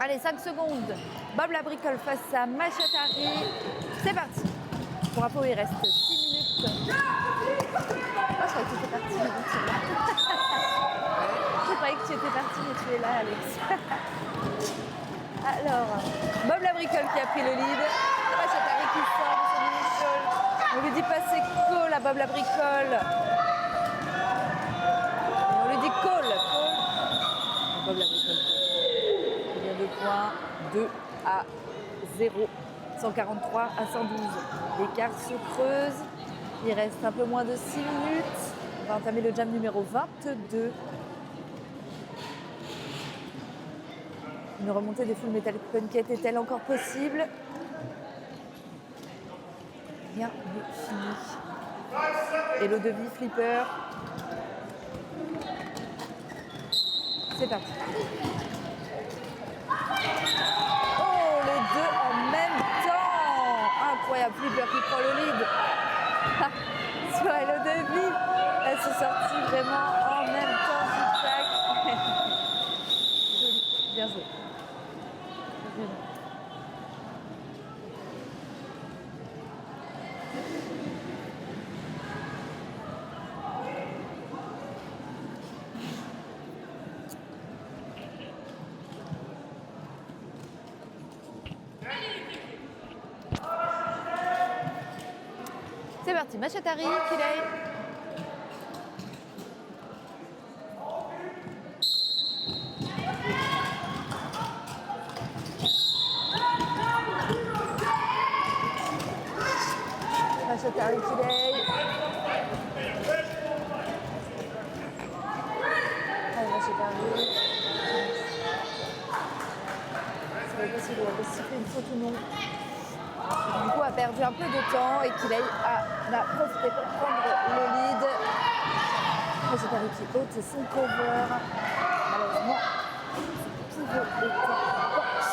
Allez, 5 secondes. Bob la bricole face à Machatari. C'est parti. Pour info, il reste 6 minutes. Oh, je croyais que tu étais parti, mais bon, tu es là. Je croyais que tu étais parti, mais tu es là, Alex. Alors, Bob la bricole qui a pris le lead. Machatari qui sort de son mini-show. On lui dit passer call à Bob la bricole. Et on lui dit call. Bob la bricole. Points 2 à 0, 143 à 112. L'écart se creuse. Il reste un peu moins de 6 minutes. On va entamer le jam numéro 22. Une remontée des Full Metal Punket est-elle encore possible? Rien n'est fini. Et le demi flipper. C'est parti. Oh, les deux en même temps! Incroyable, Flipper qui prend le lead. Sur le demi, elles sont sorties vraiment en même temps, tic-tac. Joli, bien joué. Joli. C'est parti, Machatari, Kilei. Sagittari Kilei. Allez, moi j'ai perdu. Ça va pas s'il a sifflé une faute ou non. Du coup, a perdu un peu de temps et Kilei a profité pour prendre le lead. Sagittari qui ôte son cover. Malheureusement, son pivot est en boxe.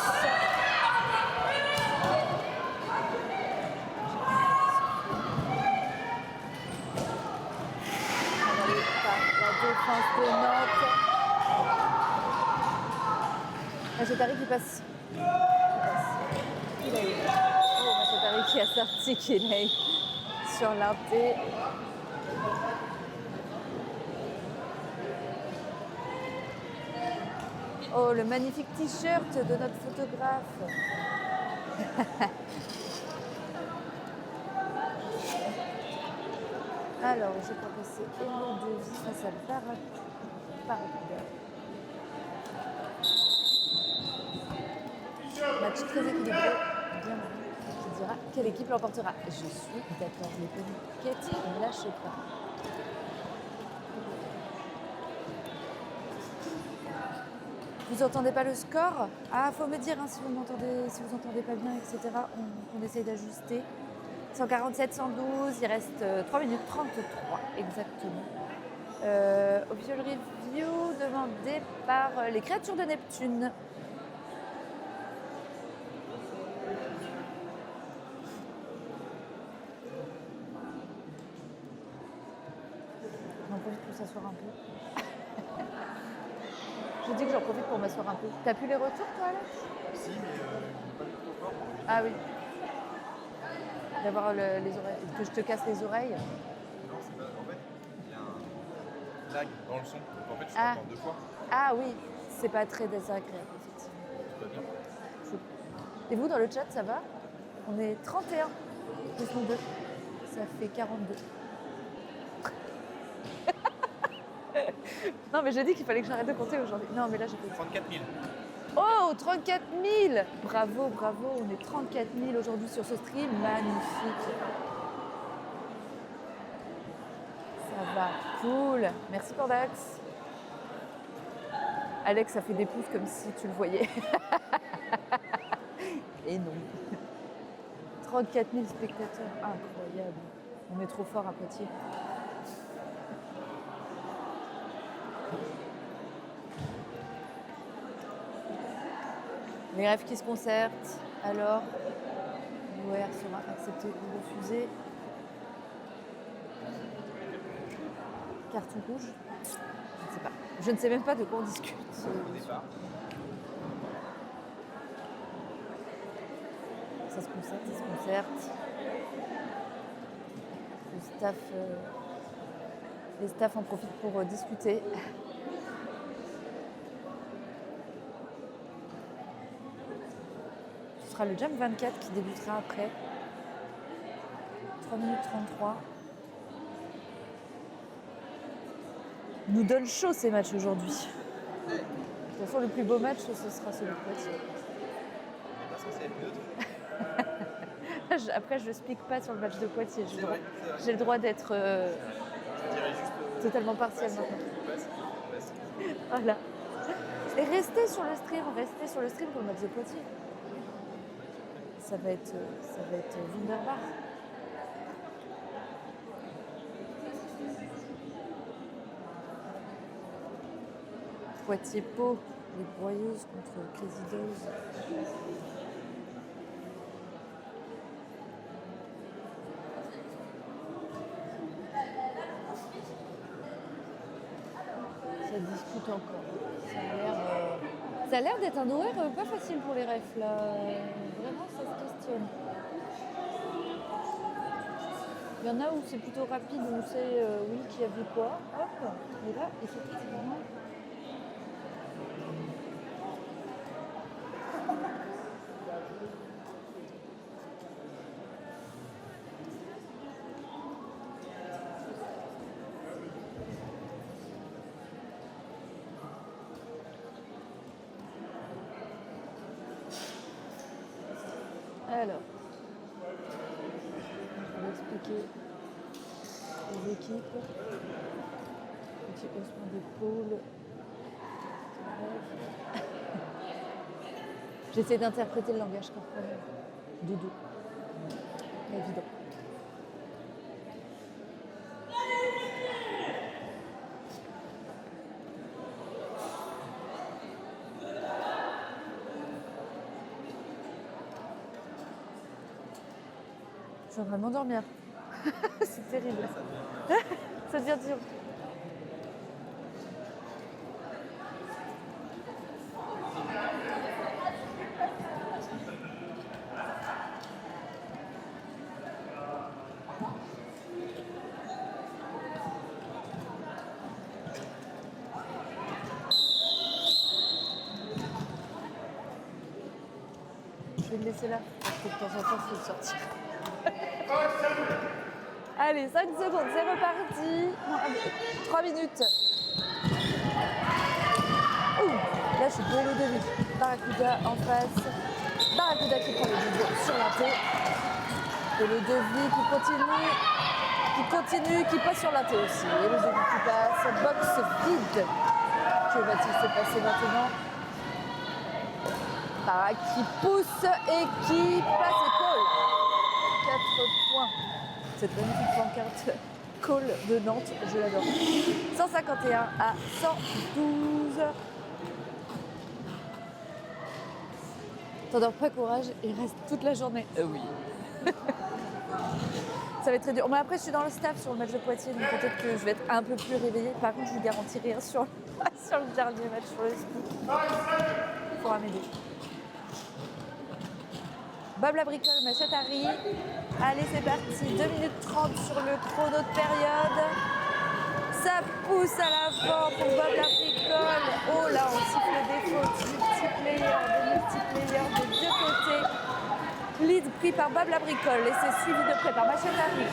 La défense de Nantes. Machetari qui passe. Oh, Machetari qui a sorti Kilei sur l'inté. Oh, le magnifique t-shirt de notre photographe. Alors, je crois que c'est Hello de Vie face à Barracuda. Match très équilibré, bien qui dira quelle équipe l'emportera. Je suis d'accord, les Péniquettes ne lâchez pas. Vous entendez pas le score? Ah, faut me dire hein, si vous m'entendez, si vous entendez pas bien, etc. On essaye d'ajuster. 147, 112, il reste 3 minutes 33 exactement. Official review demandé par les créatures de Neptune. J'en profite pour s'asseoir un peu. Je dis que j'en profite pour m'asseoir un peu. T'as pu les retours toi Alex? Si, mais pas du tout fort. Ah oui. D'avoir les oreilles, que je te casse les oreilles. Non, c'est pas. En fait, il y a un lag dans le son. Donc en fait, je Ah. t'entends deux fois. Ah oui, c'est pas très désagréable, effectivement. Tout va bien. Cool. Et vous, dans le chat, ça va? On est 31, plus nous deux. Ça fait 42. Non, mais j'ai dit qu'il fallait que j'arrête de compter aujourd'hui. Non, mais là, j'ai fait 34 000. Oh, 34 000! Bravo, bravo, on est 34 000 aujourd'hui sur ce stream. Magnifique. Ça va, cool. Merci Cordax. Alex a fait des pouces comme si tu le voyais. Et non. 34 000 spectateurs, incroyable. On est trop fort à Poitiers. Les rêves qui se concertent, alors l'OR sera accepté ou refusé. Carton rouge? Je ne sais pas. Je ne sais même pas de quoi on discute. Au départ. Ça se concerte, ça se concerte. Les staffs en profitent pour discuter. Ce sera le Jam 24 qui débutera après. 3 minutes 33. Nous donne chaud ces matchs aujourd'hui. De toute façon, le plus beau match, ce sera celui de Poitiers. On n'est pas censé être neutre. Après, je ne explique pas sur le match de Poitiers. C'est vrai, c'est vrai. J'ai le droit d'être Je dirais juste. totalement partielle maintenant. Passe. Voilà. Et restez sur le stream pour le match de Poitiers. Ça va être wunderbar. Poitiers-Pau, les broyeuses contre Crazy Dolls. Ça discute encore. Ça a l'air d'être un horaire pas facile pour les refs là. Vraiment, ça se questionne. Il y en a où c'est plutôt rapide, où on sait oui qui a vu quoi. Hop. Et là, effectivement. Alors, je vais expliquer indiquer les équipes. Petit haussement d'épaule. J'essaie d'interpréter le langage corporel. Doudou. Évident. Je suis en train de m'endormir. C'est terrible. Ça devient dur. Je vais le laisser là, parce que de temps en temps, il faut le sortir. Allez, 5 secondes, c'est reparti. 3 minutes. Ouh, là, je suis pour le début. Barracuda en face. Barracuda qui prend le double sur la tête. Et le devis qui continue, qui passe sur la tête aussi. Et le devis qui passe. Box vide. Que va-t-il se passer maintenant? Qui pousse et qui passe et colle. 4 points. Cette magnifique pancarte Call de Nantes, je l'adore. 151 à 112. T'endors pas, courage, il reste toute la journée. Oui. Ça va être très dur. Mais après, je suis dans le staff sur le match de Poitiers, donc peut-être que je vais être un peu plus réveillée. Par contre, je vous garantis rien sur le dernier match, sur le speak. Il faudra m'aider. Bob la bricole, Machette Harry. Allez, c'est parti. 2 minutes 30 sur le chrono de période. Ça pousse à l'avant pour Bob la bricole. Oh là, on siffle des fautes. Multiplayer des deux côtés. Lead pris par Bob la bricole et c'est suivi de près par Machette Harry.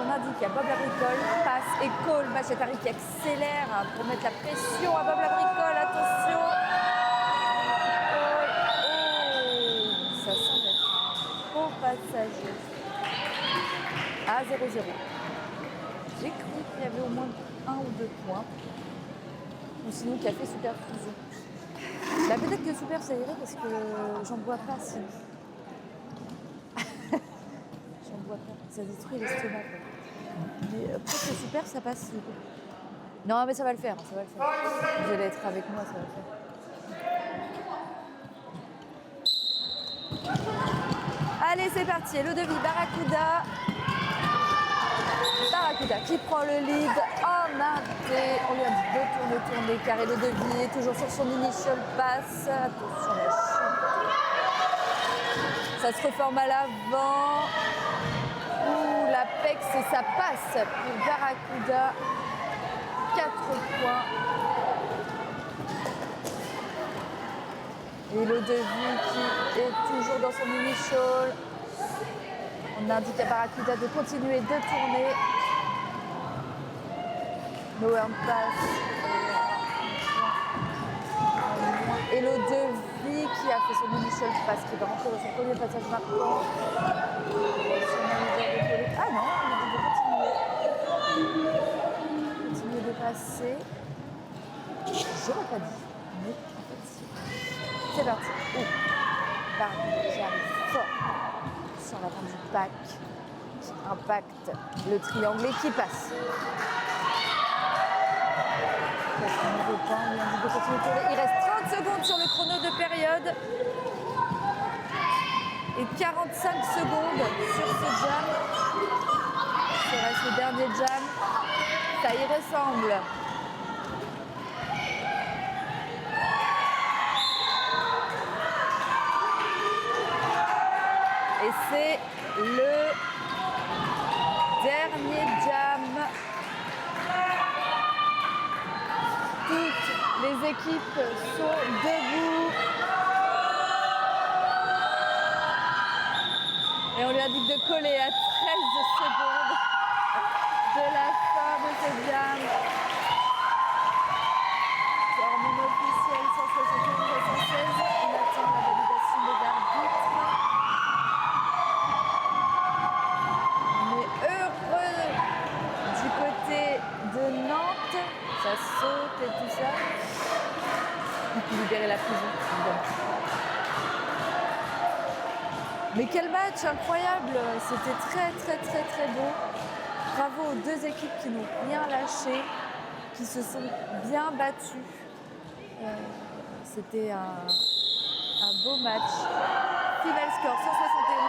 On indique à Bob la bricole, passe et call. Machette Harry qui accélère pour mettre la pression à Bob la bricole. Attention. Ça semble être au passager. À 0-0. J'ai cru qu'il y avait au moins 1 ou 2 points. Ou sinon Café Super Fusion. Là peut-être que Super ça irait parce que j'en bois pas sinon. J'en bois pas. Ça détruit l'estomac. Mais peut-être que Super ça passe. Non mais ça va le faire, ça va le faire. Vous allez être avec moi, ça va le faire. Allez, c'est parti. Le devis, Barracuda. Barracuda qui prend le lead en indé. On lui a dit de tourner, car le devis est toujours sur son initial pass. Attention, la chute. Ça se reforme à l'avant. Ouh, l'apex et ça passe pour Barracuda. 4 points. Et le devis qui est toujours dans son mini-shawl. On indique à Barracuda de continuer de tourner. No hand pass. Et le devis qui a fait son mini-shawl pass, qui va rentrer dans son premier passage marquant. Ah non, il dit de continuer de passer. Je l'ai pas dit, mais en fait si. C'est parti. Barracuda qui arrive fort sur l'avant du pack, qui impacte le triangle et qui passe. Il reste 30 secondes sur le chrono de période et 45 secondes sur ce jam. Ce reste le dernier jam. Ça y ressemble. Et c'est le dernier jam. Toutes les équipes sont debout. Et on lui indique de coller à 13 secondes de la fin de ce jam. Termine officiel 171 à 116. On attend la validation des arbitres. Mais Mais quel match incroyable! C'était très beau. Bravo aux deux équipes qui n'ont rien lâché, qui se sont bien battues. C'était un beau match. Final score 171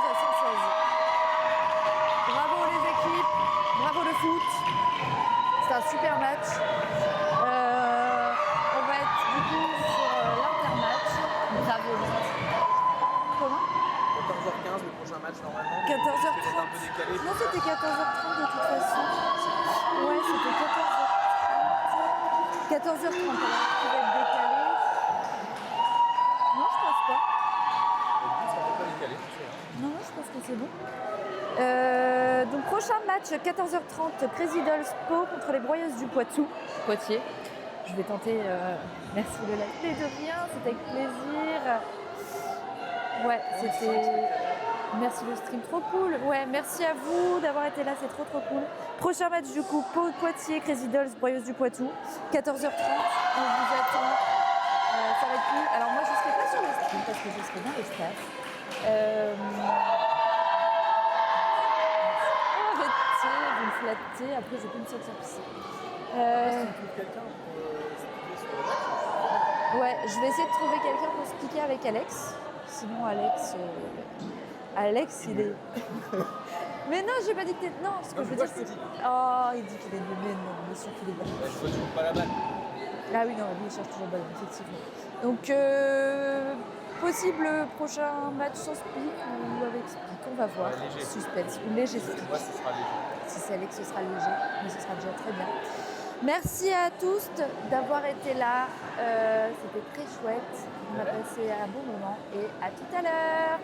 à 116. Bravo les équipes, bravo le foot. C'est un super match. On va être du coup sur l'intermatch. Bravo. Comment? 14h15 le prochain match normalement. 14h30. C'est un peu décalé. Non, c'était 14h30 de toute façon. Ouais, c'était 14h30. 14h30, alors qui va être décalé. Non, je pense pas. Ça va pas décalé, c'est vrai. Non, je pense que c'est bon. Donc prochain match 14h30 Crazy Dolls Pau contre les Broyeuses du Poitiers. Je vais tenter. Merci de la de rien, c'était avec plaisir. Ouais, c'était. Merci le stream, trop cool. Ouais, merci à vous d'avoir été là, c'est trop cool. Prochain match du coup Pau Poitiers Crazy Dolls Broyeuses du Poitou. 14h30. On vous attend. Ça va être cool. Alors moi je serai pas sur le stream parce que je serai dans le staff. Arrêtez, vous me flattez, après je peux me sortir pisser. Si tu trouves quelqu'un pour expliquer sur le match, Ouais, je vais essayer de trouver quelqu'un pour expliquer avec Alex. Sinon Alex il est... Mais non, j'ai pas dit que t'es... Non, ce que Non, je veux moi, dire je c'est... te dis. Oh, il dit qu'il est nul, mais non, bien sûr qu'il est bon. je vois toujours pas la balle. Ah oui, non, lui il cherche toujours le ballon, effectivement. Donc, possible prochain match sans speak ou avec speak, on va voir. Ouais, léger. Suspense, ou léger speak. Moi, ce sera léger. Si c'est Alex, ce sera léger, mais ce sera déjà très bien. Merci à tous d'avoir été là. C'était très chouette. On a passé un bon moment et à tout à l'heure.